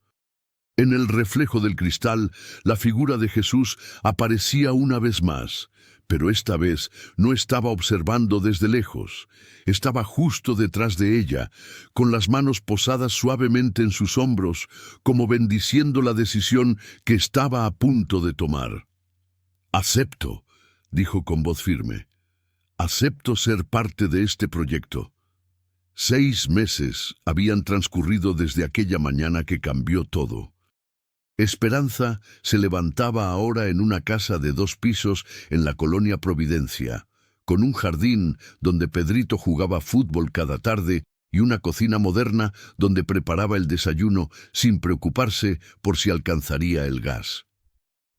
En el reflejo del cristal, la figura de Jesús aparecía una vez más, pero esta vez no estaba observando desde lejos. Estaba justo detrás de ella, con las manos posadas suavemente en sus hombros, como bendiciendo la decisión que estaba a punto de tomar. «Acepto», dijo con voz firme. «Acepto ser parte de este proyecto». 6 meses habían transcurrido desde aquella mañana que cambió todo. Esperanza se levantaba ahora en una casa de 2 pisos en la colonia Providencia, con un jardín donde Pedrito jugaba fútbol cada tarde y una cocina moderna donde preparaba el desayuno sin preocuparse por si alcanzaría el gas.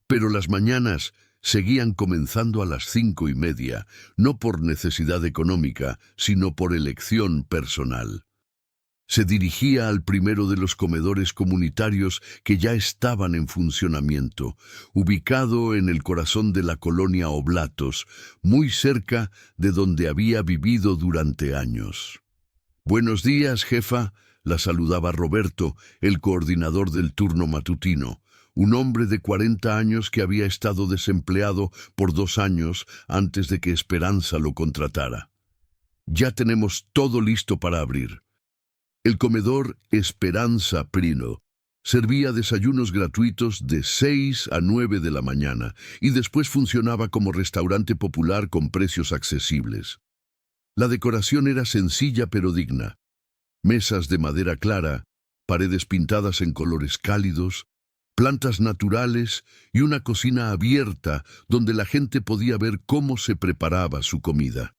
Pero las mañanas seguían comenzando a las 5:30, no por necesidad económica, sino por elección personal. Se dirigía al primero de los comedores comunitarios que ya estaban en funcionamiento, ubicado en el corazón de la colonia Oblatos, muy cerca de donde había vivido durante años. «Buenos días, jefa», la saludaba Roberto, el coordinador del turno matutino, un hombre de 40 años que había estado desempleado por 2 años antes de que Esperanza lo contratara. «Ya tenemos todo listo para abrir». El comedor Esperanza Prino servía desayunos gratuitos de 6 a 9 de la mañana y después funcionaba como restaurante popular con precios accesibles. La decoración era sencilla pero digna. Mesas de madera clara, paredes pintadas en colores cálidos, plantas naturales y una cocina abierta donde la gente podía ver cómo se preparaba su comida.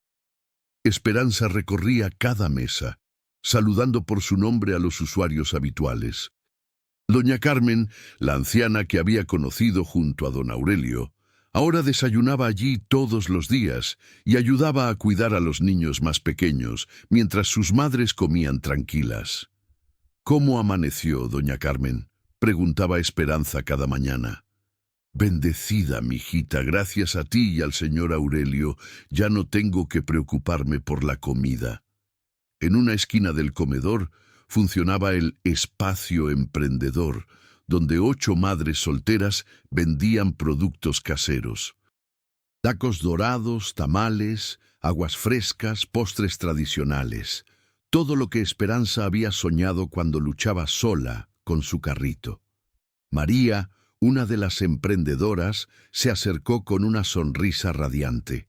Esperanza recorría cada mesa, saludando por su nombre a los usuarios habituales. Doña Carmen, la anciana que había conocido junto a don Aurelio, ahora desayunaba allí todos los días y ayudaba a cuidar a los niños más pequeños mientras sus madres comían tranquilas. «¿Cómo amaneció, doña Carmen?», preguntaba Esperanza cada mañana. «Bendecida, mijita, gracias a ti y al señor Aurelio, ya no tengo que preocuparme por la comida». En una esquina del comedor funcionaba el Espacio Emprendedor, donde 8 madres solteras vendían productos caseros. Tacos dorados, tamales, aguas frescas, postres tradicionales. Todo lo que Esperanza había soñado cuando luchaba sola con su carrito. María, una de las emprendedoras, se acercó con una sonrisa radiante.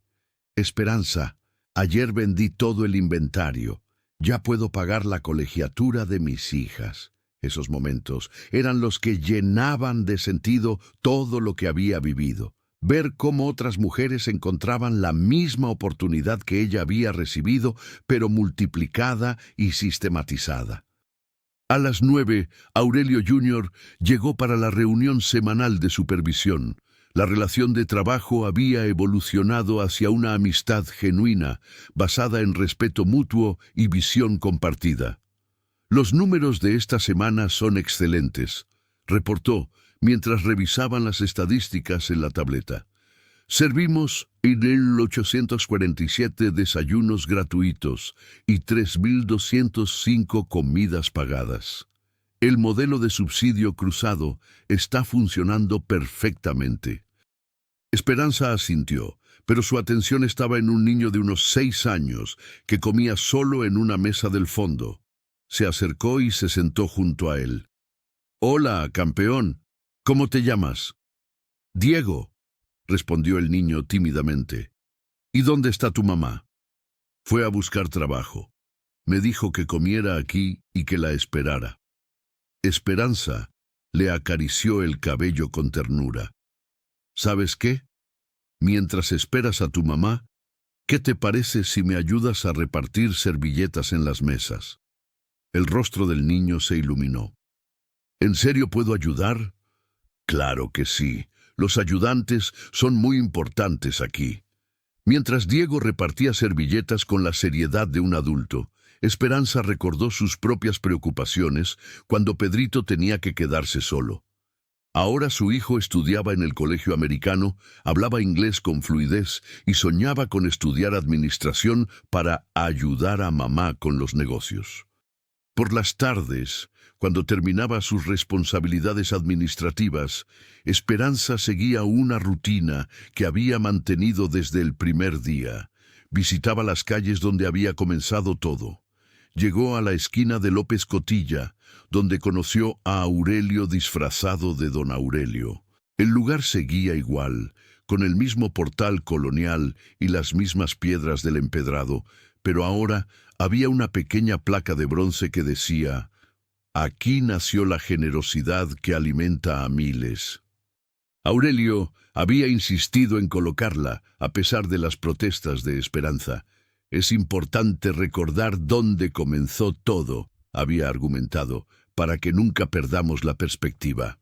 «Esperanza, ayer vendí todo el inventario. Ya puedo pagar la colegiatura de mis hijas». Esos momentos eran los que llenaban de sentido todo lo que había vivido. Ver cómo otras mujeres encontraban la misma oportunidad que ella había recibido, pero multiplicada y sistematizada. A las 9, Aurelio Jr. llegó para la reunión semanal de supervisión. La relación de trabajo había evolucionado hacia una amistad genuina, basada en respeto mutuo y visión compartida. «Los números de esta semana son excelentes», reportó mientras revisaban las estadísticas en la tableta. «Servimos en el 847 desayunos gratuitos y 3.205 comidas pagadas. El modelo de subsidio cruzado está funcionando perfectamente». Esperanza asintió, pero su atención estaba en un niño de unos 6 años que comía solo en una mesa del fondo. Se acercó y se sentó junto a él. «Hola, campeón. ¿Cómo te llamas?» «Diego», respondió el niño tímidamente. «¿Y dónde está tu mamá?» «Fue a buscar trabajo. Me dijo que comiera aquí y que la esperara». Esperanza le acarició el cabello con ternura. «¿Sabes qué? Mientras esperas a tu mamá, ¿qué te parece si me ayudas a repartir servilletas en las mesas?» El rostro del niño se iluminó. «¿En serio puedo ayudar?» «Claro que sí. Los ayudantes son muy importantes aquí». Mientras Diego repartía servilletas con la seriedad de un adulto, Esperanza recordó sus propias preocupaciones cuando Pedrito tenía que quedarse solo. Ahora su hijo estudiaba en el colegio americano, hablaba inglés con fluidez y soñaba con estudiar administración para ayudar a mamá con los negocios. Por las tardes, cuando terminaba sus responsabilidades administrativas, Esperanza seguía una rutina que había mantenido desde el primer día. Visitaba las calles donde había comenzado todo. Llegó a la esquina de López Cotilla, donde conoció a Aurelio disfrazado de don Aurelio. El lugar seguía igual, con el mismo portal colonial y las mismas piedras del empedrado, pero ahora había una pequeña placa de bronce que decía: «Aquí nació la generosidad que alimenta a miles». Aurelio había insistido en colocarla, a pesar de las protestas de Esperanza. Es importante recordar dónde comenzó todo, había argumentado, para que nunca perdamos la perspectiva.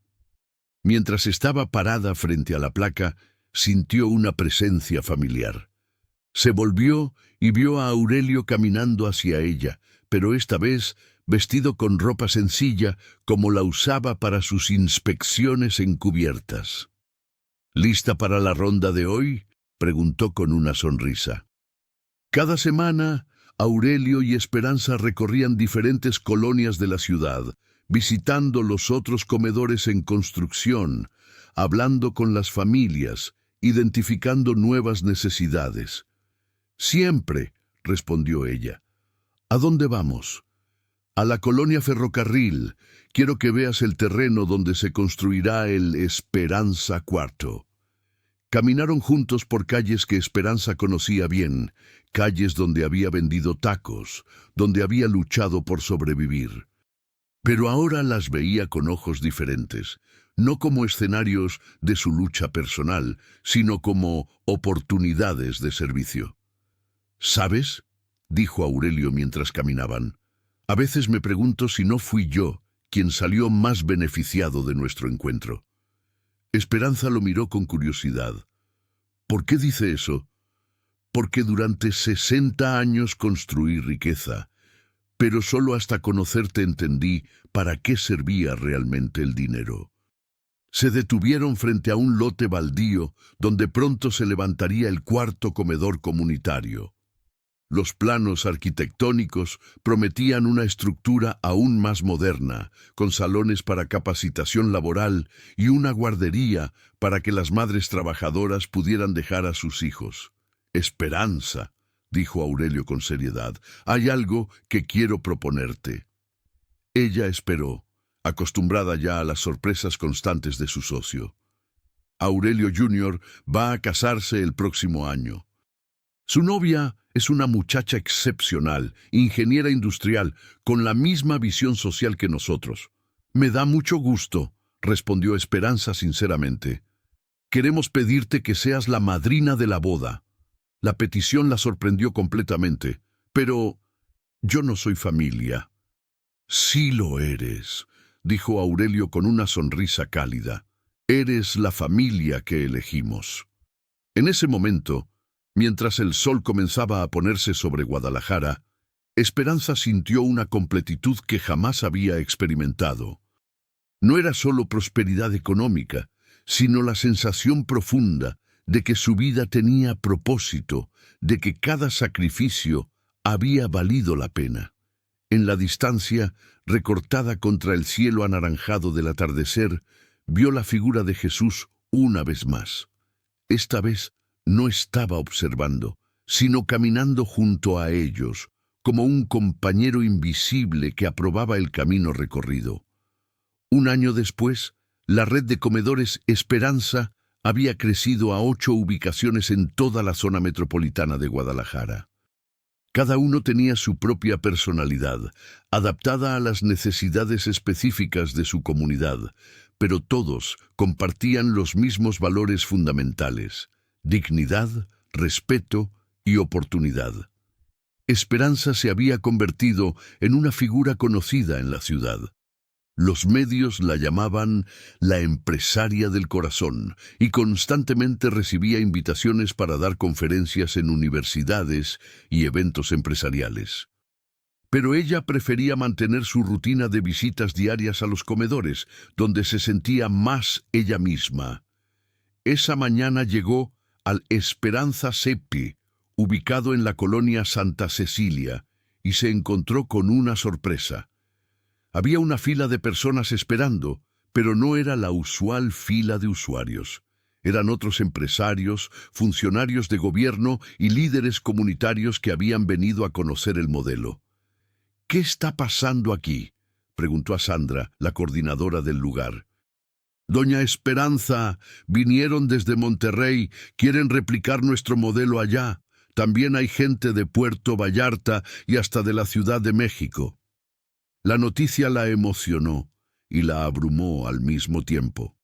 Mientras estaba parada frente a la placa, sintió una presencia familiar. Se volvió y vio a Aurelio caminando hacia ella, pero esta vez vestido con ropa sencilla como la usaba para sus inspecciones encubiertas. ¿Lista para la ronda de hoy?, preguntó con una sonrisa. Cada semana, Aurelio y Esperanza recorrían diferentes colonias de la ciudad, visitando los otros comedores en construcción, hablando con las familias, identificando nuevas necesidades. «Siempre», respondió ella. «¿A dónde vamos?» «A la colonia Ferrocarril. Quiero que veas el terreno donde se construirá el Esperanza Cuarto». Caminaron juntos por calles que Esperanza conocía bien, calles donde había vendido tacos, donde había luchado por sobrevivir. Pero ahora las veía con ojos diferentes, no como escenarios de su lucha personal, sino como oportunidades de servicio. «¿Sabes?», dijo Aurelio mientras caminaban. «A veces me pregunto si no fui yo quien salió más beneficiado de nuestro encuentro». Esperanza lo miró con curiosidad. «¿Por qué dice eso?» «Porque durante 60 años construí riqueza, pero solo hasta conocerte entendí para qué servía realmente el dinero». Se detuvieron frente a un lote baldío donde pronto se levantaría el cuarto comedor comunitario. Los planos arquitectónicos prometían una estructura aún más moderna, con salones para capacitación laboral y una guardería para que las madres trabajadoras pudieran dejar a sus hijos. «Esperanza», dijo Aurelio con seriedad, «hay algo que quiero proponerte». Ella esperó, acostumbrada ya a las sorpresas constantes de su socio. Aurelio Jr. va a casarse el próximo año. Su novia es una muchacha excepcional, ingeniera industrial, con la misma visión social que nosotros. «Me da mucho gusto», respondió Esperanza sinceramente. «Queremos pedirte que seas la madrina de la boda». La petición la sorprendió completamente. «Pero yo no soy familia». «Sí lo eres», dijo Aurelio con una sonrisa cálida. «Eres la familia que elegimos». En ese momento, mientras el sol comenzaba a ponerse sobre Guadalajara, Esperanza sintió una completitud que jamás había experimentado. No era solo prosperidad económica, sino la sensación profunda de que su vida tenía propósito, de que cada sacrificio había valido la pena. En la distancia, recortada contra el cielo anaranjado del atardecer, vio la figura de Jesús una vez más. Esta vez no estaba observando, sino caminando junto a ellos, como un compañero invisible que aprobaba el camino recorrido. Un año después, la red de comedores Esperanza había crecido a 8 ubicaciones en toda la zona metropolitana de Guadalajara. Cada uno tenía su propia personalidad, adaptada a las necesidades específicas de su comunidad, pero todos compartían los mismos valores fundamentales: dignidad, respeto y oportunidad. Esperanza se había convertido en una figura conocida en la ciudad. Los medios la llamaban la empresaria del corazón y constantemente recibía invitaciones para dar conferencias en universidades y eventos empresariales. Pero ella prefería mantener su rutina de visitas diarias a los comedores, donde se sentía más ella misma. Esa mañana llegó al Esperanza Seppi, ubicado en la colonia Santa Cecilia, y se encontró con una sorpresa. Había una fila de personas esperando, pero no era la usual fila de usuarios. Eran otros empresarios, funcionarios de gobierno y líderes comunitarios que habían venido a conocer el modelo. «¿Qué está pasando aquí?», preguntó a Sandra, la coordinadora del lugar. «Doña Esperanza, vinieron desde Monterrey, quieren replicar nuestro modelo allá. También hay gente de Puerto Vallarta y hasta de la Ciudad de México». La noticia la emocionó y la abrumó al mismo tiempo.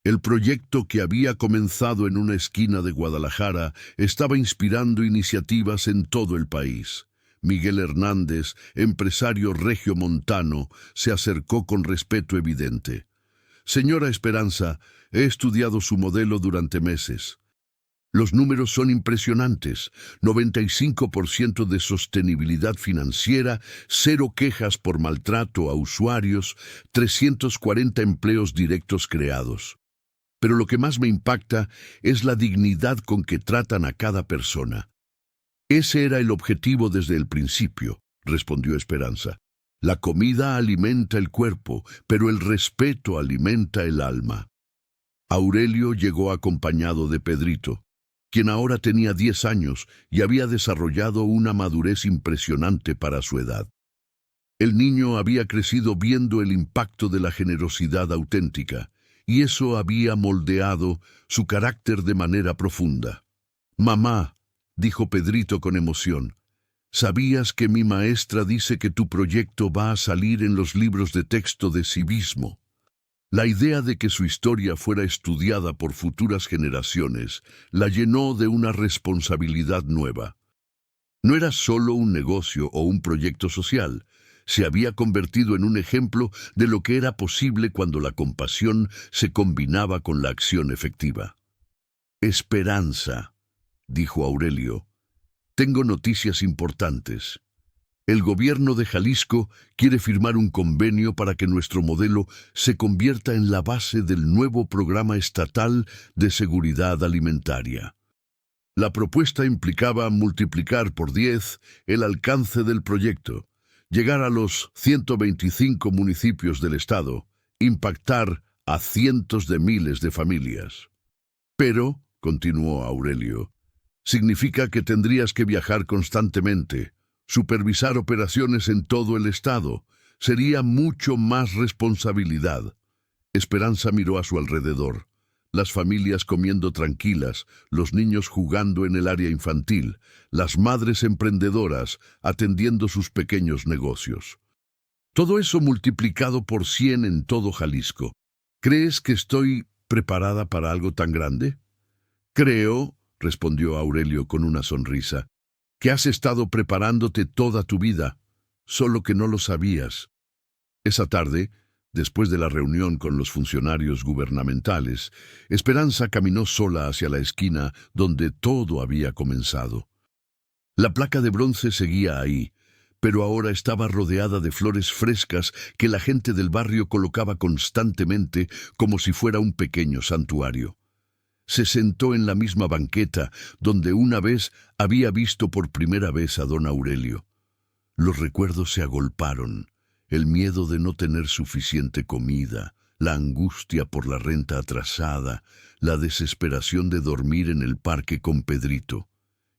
El proyecto que había comenzado en una esquina de Guadalajara estaba inspirando iniciativas en todo el país. Miguel Hernández, empresario regiomontano, se acercó con respeto evidente. Señora Esperanza, he estudiado su modelo durante meses. Los números son impresionantes. 95% de sostenibilidad financiera, 0 quejas por maltrato a usuarios, 340 empleos directos creados. Pero lo que más me impacta es la dignidad con que tratan a cada persona. Ese era el objetivo desde el principio, respondió Esperanza. La comida alimenta el cuerpo, pero el respeto alimenta el alma. Aurelio llegó acompañado de Pedrito, quien ahora tenía 10 años y había desarrollado una madurez impresionante para su edad. El niño había crecido viendo el impacto de la generosidad auténtica, y eso había moldeado su carácter de manera profunda. «Mamá», dijo Pedrito con emoción, «¿sabías que mi maestra dice que tu proyecto va a salir en los libros de texto de civismo?» La idea de que su historia fuera estudiada por futuras generaciones la llenó de una responsabilidad nueva. No era solo un negocio o un proyecto social, se había convertido en un ejemplo de lo que era posible cuando la compasión se combinaba con la acción efectiva. «Esperanza», dijo Aurelio, «tengo noticias importantes. El gobierno de Jalisco quiere firmar un convenio para que nuestro modelo se convierta en la base del nuevo programa estatal de seguridad alimentaria. La propuesta implicaba multiplicar por 10 el alcance del proyecto, llegar a los 125 municipios del estado, impactar a cientos de miles de familias. Pero, continuó Aurelio, significa que tendrías que viajar constantemente, supervisar operaciones en todo el estado. Sería mucho más responsabilidad. Esperanza miró a su alrededor. Las familias comiendo tranquilas, los niños jugando en el área infantil, las madres emprendedoras atendiendo sus pequeños negocios. Todo eso multiplicado por 100 en todo Jalisco. ¿Crees que estoy preparada para algo tan grande? Creo, respondió Aurelio con una sonrisa, que has estado preparándote toda tu vida, solo que no lo sabías. Esa tarde, después de la reunión con los funcionarios gubernamentales, Esperanza caminó sola hacia la esquina donde todo había comenzado. La placa de bronce seguía ahí, pero ahora estaba rodeada de flores frescas que la gente del barrio colocaba constantemente como si fuera un pequeño santuario. Se sentó en la misma banqueta donde una vez había visto por primera vez a don Aurelio. Los recuerdos se agolparon, el miedo de no tener suficiente comida, la angustia por la renta atrasada, la desesperación de dormir en el parque con Pedrito.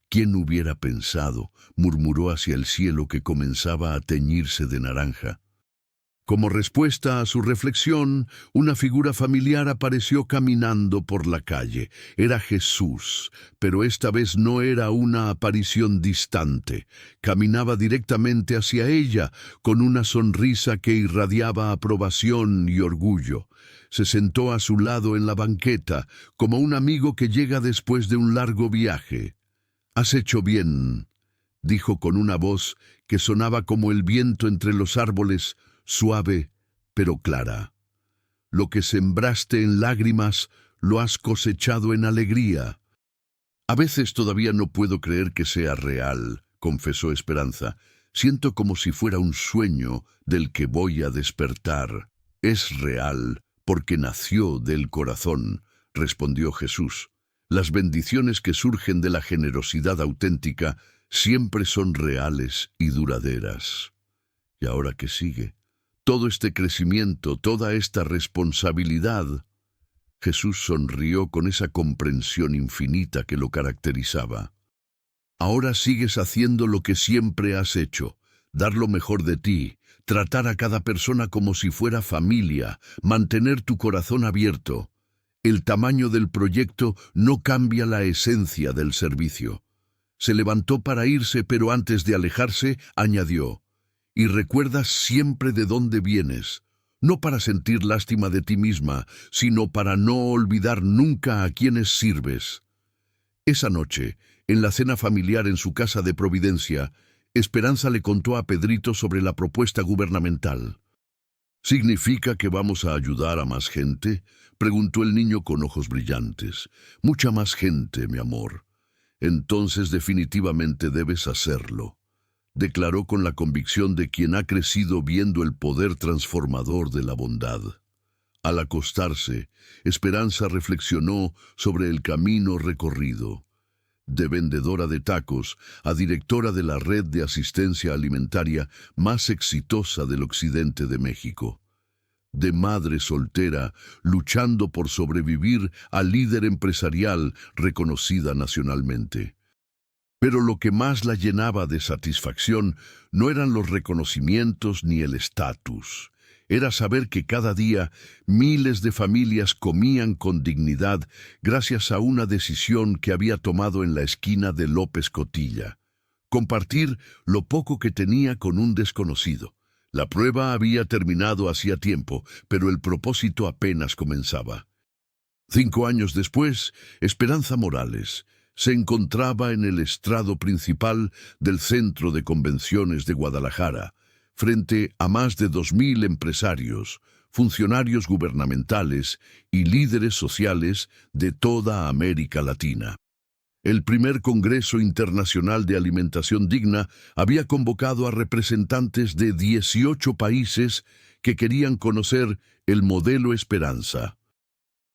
¿Quién hubiera pensado?, murmuró hacia el cielo que comenzaba a teñirse de naranja. Como respuesta a su reflexión, una figura familiar apareció caminando por la calle. Era Jesús, pero esta vez no era una aparición distante. Caminaba directamente hacia ella, con una sonrisa que irradiaba aprobación y orgullo. Se sentó a su lado en la banqueta, como un amigo que llega después de un largo viaje. «Has hecho bien», dijo con una voz que sonaba como el viento entre los árboles, suave pero clara. «Lo que sembraste en lágrimas lo has cosechado en alegría». «A veces todavía no puedo creer que sea real», confesó Esperanza. «Siento como si fuera un sueño del que voy a despertar». «Es real porque nació del corazón», respondió Jesús. «Las bendiciones que surgen de la generosidad auténtica siempre son reales y duraderas». ¿Y ahora qué sigue? Todo este crecimiento, toda esta responsabilidad. Jesús sonrió con esa comprensión infinita que lo caracterizaba. «Ahora sigues haciendo lo que siempre has hecho, dar lo mejor de ti, tratar a cada persona como si fuera familia, mantener tu corazón abierto. El tamaño del proyecto no cambia la esencia del servicio». Se levantó para irse, pero antes de alejarse, añadió: «Y recuerda siempre de dónde vienes. no para sentir lástima de ti misma, sino para no olvidar nunca a quienes sirves. Esa noche, en la cena familiar en su casa de Providencia, Esperanza le contó a Pedrito sobre la propuesta gubernamental. ¿Significa que vamos a ayudar a más gente?, preguntó el niño con ojos brillantes. Mucha más gente, mi amor. Entonces definitivamente debes hacerlo, declaró con la convicción de quien ha crecido viendo el poder transformador de la bondad. Al acostarse, Esperanza reflexionó sobre el camino recorrido. De vendedora de tacos a directora de la red de asistencia alimentaria más exitosa del occidente de México. De madre soltera, luchando por sobrevivir a líder empresarial reconocida nacionalmente. Pero lo que más la llenaba de satisfacción no eran los reconocimientos ni el estatus. Era saber que cada día miles de familias comían con dignidad gracias a una decisión que había tomado en la esquina de López Cotilla. Compartir lo poco que tenía con un desconocido. La prueba había terminado hacía tiempo, pero el propósito apenas comenzaba. 5 años después, Esperanza Morales se encontraba en el estrado principal del Centro de Convenciones de Guadalajara, frente a más de 2.000 empresarios, funcionarios gubernamentales y líderes sociales de toda América Latina. El primer Congreso Internacional de Alimentación Digna había convocado a representantes de 18 países que querían conocer el modelo Esperanza.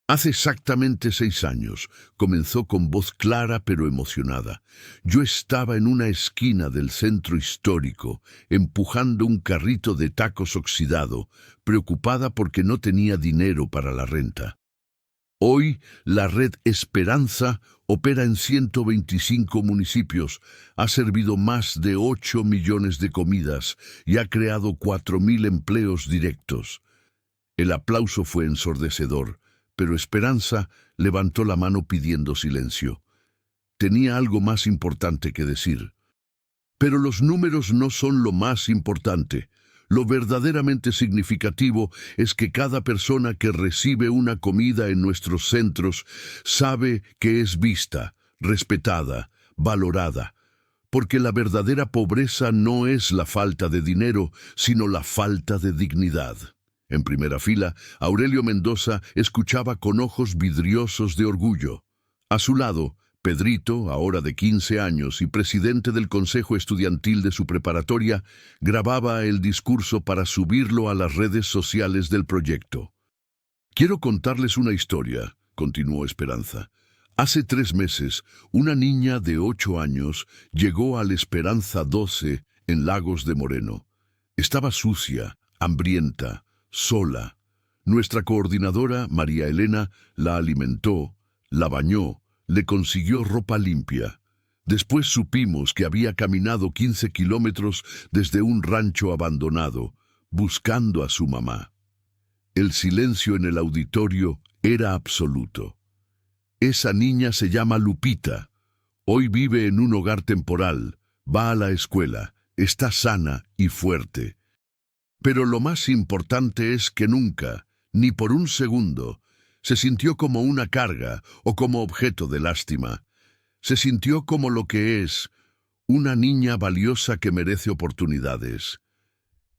Hace exactamente 6 años, comenzó con voz clara pero emocionada. Yo estaba en una esquina del centro histórico, empujando un carrito de tacos oxidado, preocupada porque no tenía dinero para la renta. Hoy, la red Esperanza opera en 125 municipios, ha servido más de 8 millones de comidas y ha creado 4.000 empleos directos. El aplauso fue ensordecedor, pero Esperanza levantó la mano pidiendo silencio. Tenía algo más importante que decir. Pero los números no son lo más importante. Lo verdaderamente significativo es que cada persona que recibe una comida en nuestros centros sabe que es vista, respetada, valorada, porque la verdadera pobreza no es la falta de dinero, sino la falta de dignidad. En primera fila, Aurelio Mendoza escuchaba con ojos vidriosos de orgullo. A su lado, Pedrito, ahora de 15 años y presidente del consejo estudiantil de su preparatoria, grababa el discurso para subirlo a las redes sociales del proyecto. Quiero contarles una historia, continuó Esperanza. Hace 3 meses, una niña de 8 años llegó al Esperanza 12 en Lagos de Moreno. Estaba sucia, hambrienta, sola. Nuestra coordinadora, María Elena, la alimentó, la bañó, le consiguió ropa limpia. Después supimos que había caminado 15 kilómetros desde un rancho abandonado, buscando a su mamá. El silencio en el auditorio era absoluto. Esa niña se llama Lupita. Hoy vive en un hogar temporal, va a la escuela, está sana y fuerte. Pero lo más importante es que nunca, ni por un segundo, se sintió como una carga o como objeto de lástima. Se sintió como lo que es, una niña valiosa que merece oportunidades.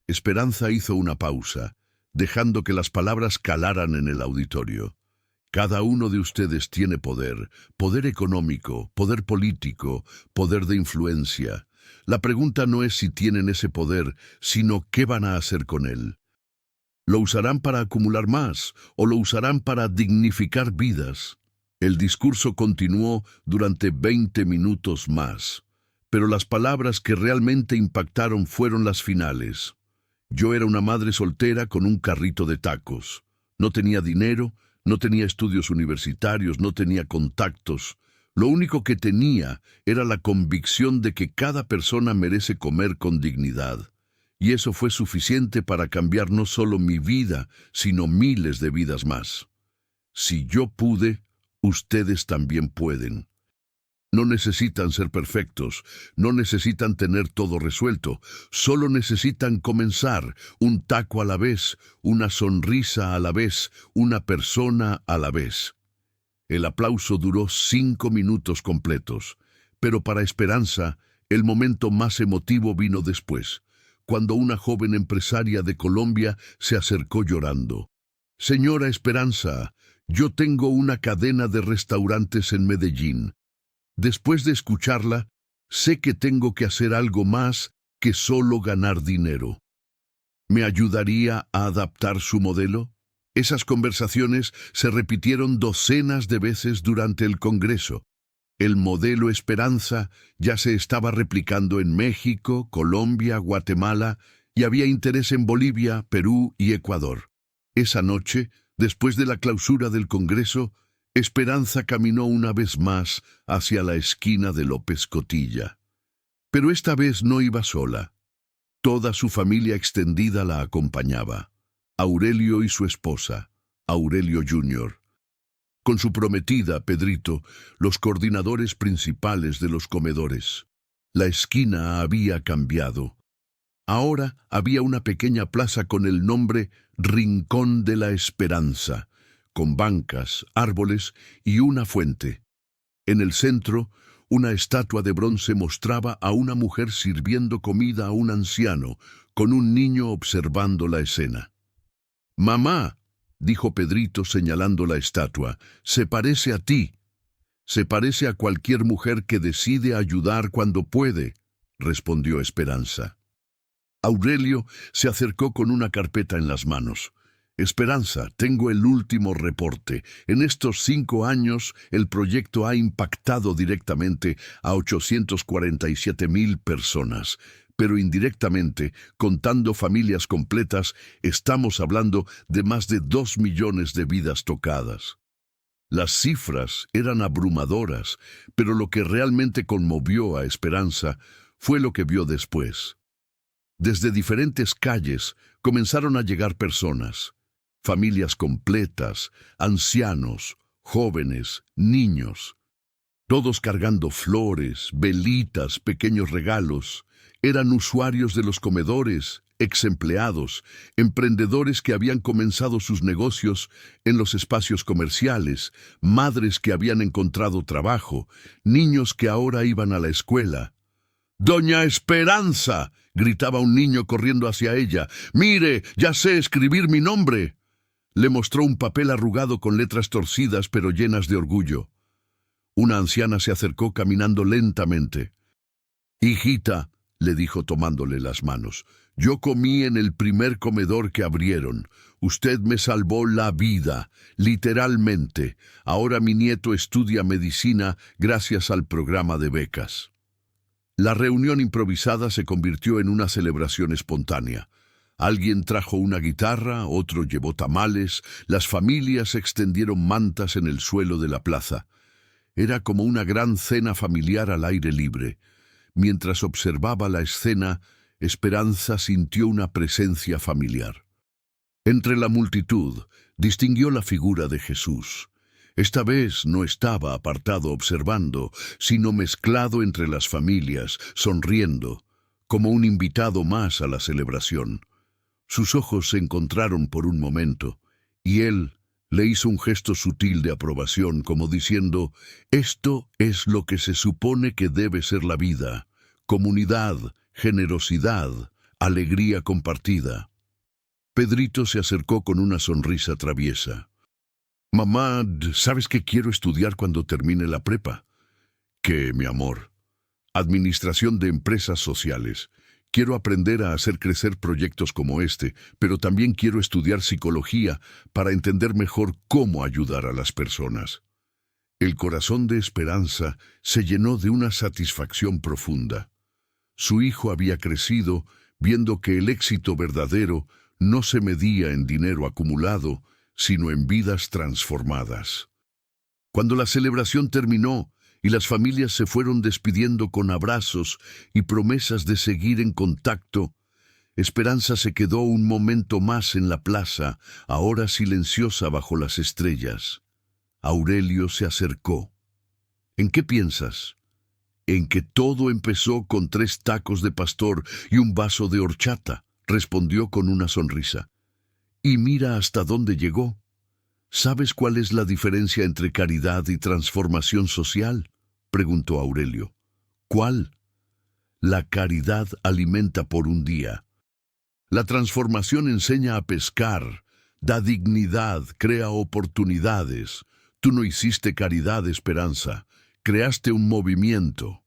Esperanza hizo una pausa, dejando que las palabras calaran en el auditorio. Cada uno de ustedes tiene poder, poder económico, poder político, poder de influencia. La pregunta no es si tienen ese poder, sino qué van a hacer con él. ¿Lo usarán para acumular más o lo usarán para dignificar vidas? El discurso continuó durante 20 minutos más, pero las palabras que realmente impactaron fueron las finales. Yo era una madre soltera con un carrito de tacos. No tenía dinero, no tenía estudios universitarios, no tenía contactos. Lo único que tenía era la convicción de que cada persona merece comer con dignidad. Y eso fue suficiente para cambiar no solo mi vida, sino miles de vidas más. Si yo pude, ustedes también pueden. No necesitan ser perfectos, no necesitan tener todo resuelto, solo necesitan comenzar, un taco a la vez, una sonrisa a la vez, una persona a la vez. El aplauso duró 5 minutos completos, pero para Esperanza, el momento más emotivo vino después, cuando una joven empresaria de Colombia se acercó llorando. Señora Esperanza, yo tengo una cadena de restaurantes en Medellín. Después de escucharla, sé que tengo que hacer algo más que solo ganar dinero. ¿Me ayudaría a adaptar su modelo? Esas conversaciones se repitieron docenas de veces durante el Congreso. El modelo Esperanza ya se estaba replicando en México, Colombia, Guatemala, y había interés en Bolivia, Perú y Ecuador. Esa noche, después de la clausura del Congreso, Esperanza caminó una vez más hacia la esquina de López Cotilla. Pero esta vez no iba sola. Toda su familia extendida la acompañaba. Aurelio y su esposa, Aurelio Jr., con su prometida, Pedrito, los coordinadores principales de los comedores. La esquina había cambiado. Ahora había una pequeña plaza con el nombre Rincón de la Esperanza, con bancas, árboles y una fuente. En el centro, una estatua de bronce mostraba a una mujer sirviendo comida a un anciano, con un niño observando la escena. «Mamá», dijo Pedrito señalando la estatua, «se parece a ti. Se parece a cualquier mujer que decide ayudar cuando puede», respondió Esperanza. Aurelio se acercó con una carpeta en las manos. «Esperanza, tengo el último reporte. En estos 5 años, el proyecto ha impactado directamente a 847,000 personas. Pero indirectamente, contando familias completas, estamos hablando de más de 2 millones de vidas tocadas». Las cifras eran abrumadoras, pero lo que realmente conmovió a Esperanza fue lo que vio después. Desde diferentes calles comenzaron a llegar personas, familias completas, ancianos, jóvenes, niños, todos cargando flores, velitas, pequeños regalos. Eran usuarios de los comedores, exempleados, emprendedores que habían comenzado sus negocios en los espacios comerciales, madres que habían encontrado trabajo, niños que ahora iban a la escuela. «¡Doña Esperanza!», gritaba un niño corriendo hacia ella. «¡Mire, ya sé escribir mi nombre!». Le mostró un papel arrugado con letras torcidas pero llenas de orgullo. Una anciana se acercó caminando lentamente. «Hijita», le dijo tomándole las manos, «yo comí en el primer comedor que abrieron. Usted me salvó la vida, literalmente. Ahora mi nieto estudia medicina gracias al programa de becas». La reunión improvisada se convirtió en una celebración espontánea. Alguien trajo una guitarra, otro llevó tamales, las familias extendieron mantas en el suelo de la plaza. Era como una gran cena familiar al aire libre. Mientras observaba la escena, Esperanza sintió una presencia familiar. Entre la multitud, distinguió la figura de Jesús. Esta vez no estaba apartado observando, sino mezclado entre las familias, sonriendo, como un invitado más a la celebración. Sus ojos se encontraron por un momento, y él le hizo un gesto sutil de aprobación, como diciendo: «Esto es lo que se supone que debe ser la vida: comunidad, generosidad, alegría compartida». Pedrito se acercó con una sonrisa traviesa. «Mamá, ¿sabes qué quiero estudiar cuando termine la prepa?» «¿Qué, mi amor?» «Administración de empresas sociales. Quiero aprender a hacer crecer proyectos como este, pero también quiero estudiar psicología para entender mejor cómo ayudar a las personas». El corazón de Esperanza se llenó de una satisfacción profunda. Su hijo había crecido viendo que el éxito verdadero no se medía en dinero acumulado, sino en vidas transformadas. Cuando la celebración terminó y las familias se fueron despidiendo con abrazos y promesas de seguir en contacto, Esperanza se quedó un momento más en la plaza, ahora silenciosa bajo las estrellas. Aurelio se acercó. «¿En qué piensas?», En que todo empezó con 3 tacos de pastor y un vaso de horchata, respondió con una sonrisa. Y mira hasta dónde llegó. ¿Sabes cuál es la diferencia entre caridad y transformación social?, preguntó Aurelio. ¿Cuál? La caridad alimenta por un día. La transformación enseña a pescar, da dignidad, crea oportunidades. Tú no hiciste caridad, Esperanza, creaste un movimiento.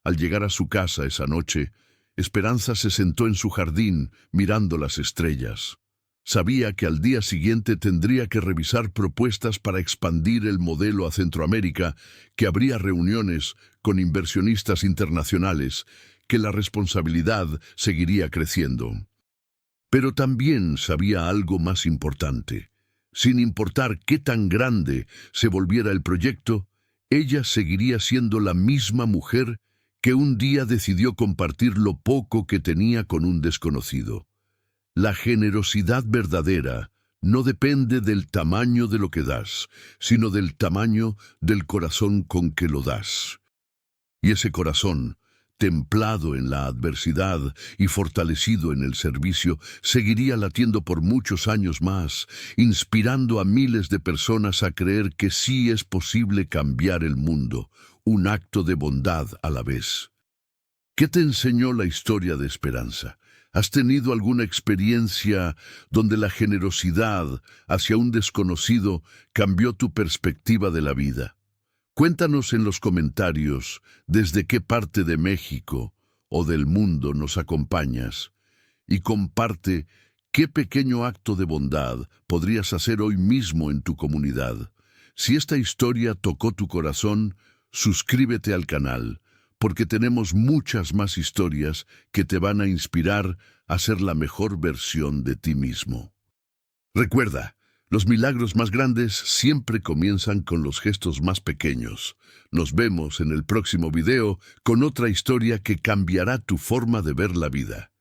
Al llegar a su casa esa noche, Esperanza se sentó en su jardín mirando las estrellas. Sabía que al día siguiente tendría que revisar propuestas para expandir el modelo a Centroamérica, que habría reuniones con inversionistas internacionales, que la responsabilidad seguiría creciendo. Pero también sabía algo más importante. Sin importar qué tan grande se volviera el proyecto, ella seguiría siendo la misma mujer que un día decidió compartir lo poco que tenía con un desconocido. La generosidad verdadera no depende del tamaño de lo que das, sino del tamaño del corazón con que lo das. Y ese corazón, templado en la adversidad y fortalecido en el servicio, seguiría latiendo por muchos años más, inspirando a miles de personas a creer que sí es posible cambiar el mundo, un acto de bondad a la vez. ¿Qué te enseñó la historia de Esperanza? ¿Has tenido alguna experiencia donde la generosidad hacia un desconocido cambió tu perspectiva de la vida? Cuéntanos en los comentarios desde qué parte de México o del mundo nos acompañas y comparte qué pequeño acto de bondad podrías hacer hoy mismo en tu comunidad. Si esta historia tocó tu corazón, suscríbete al canal, porque tenemos muchas más historias que te van a inspirar a ser la mejor versión de ti mismo. Recuerda, los milagros más grandes siempre comienzan con los gestos más pequeños. Nos vemos en el próximo video con otra historia que cambiará tu forma de ver la vida.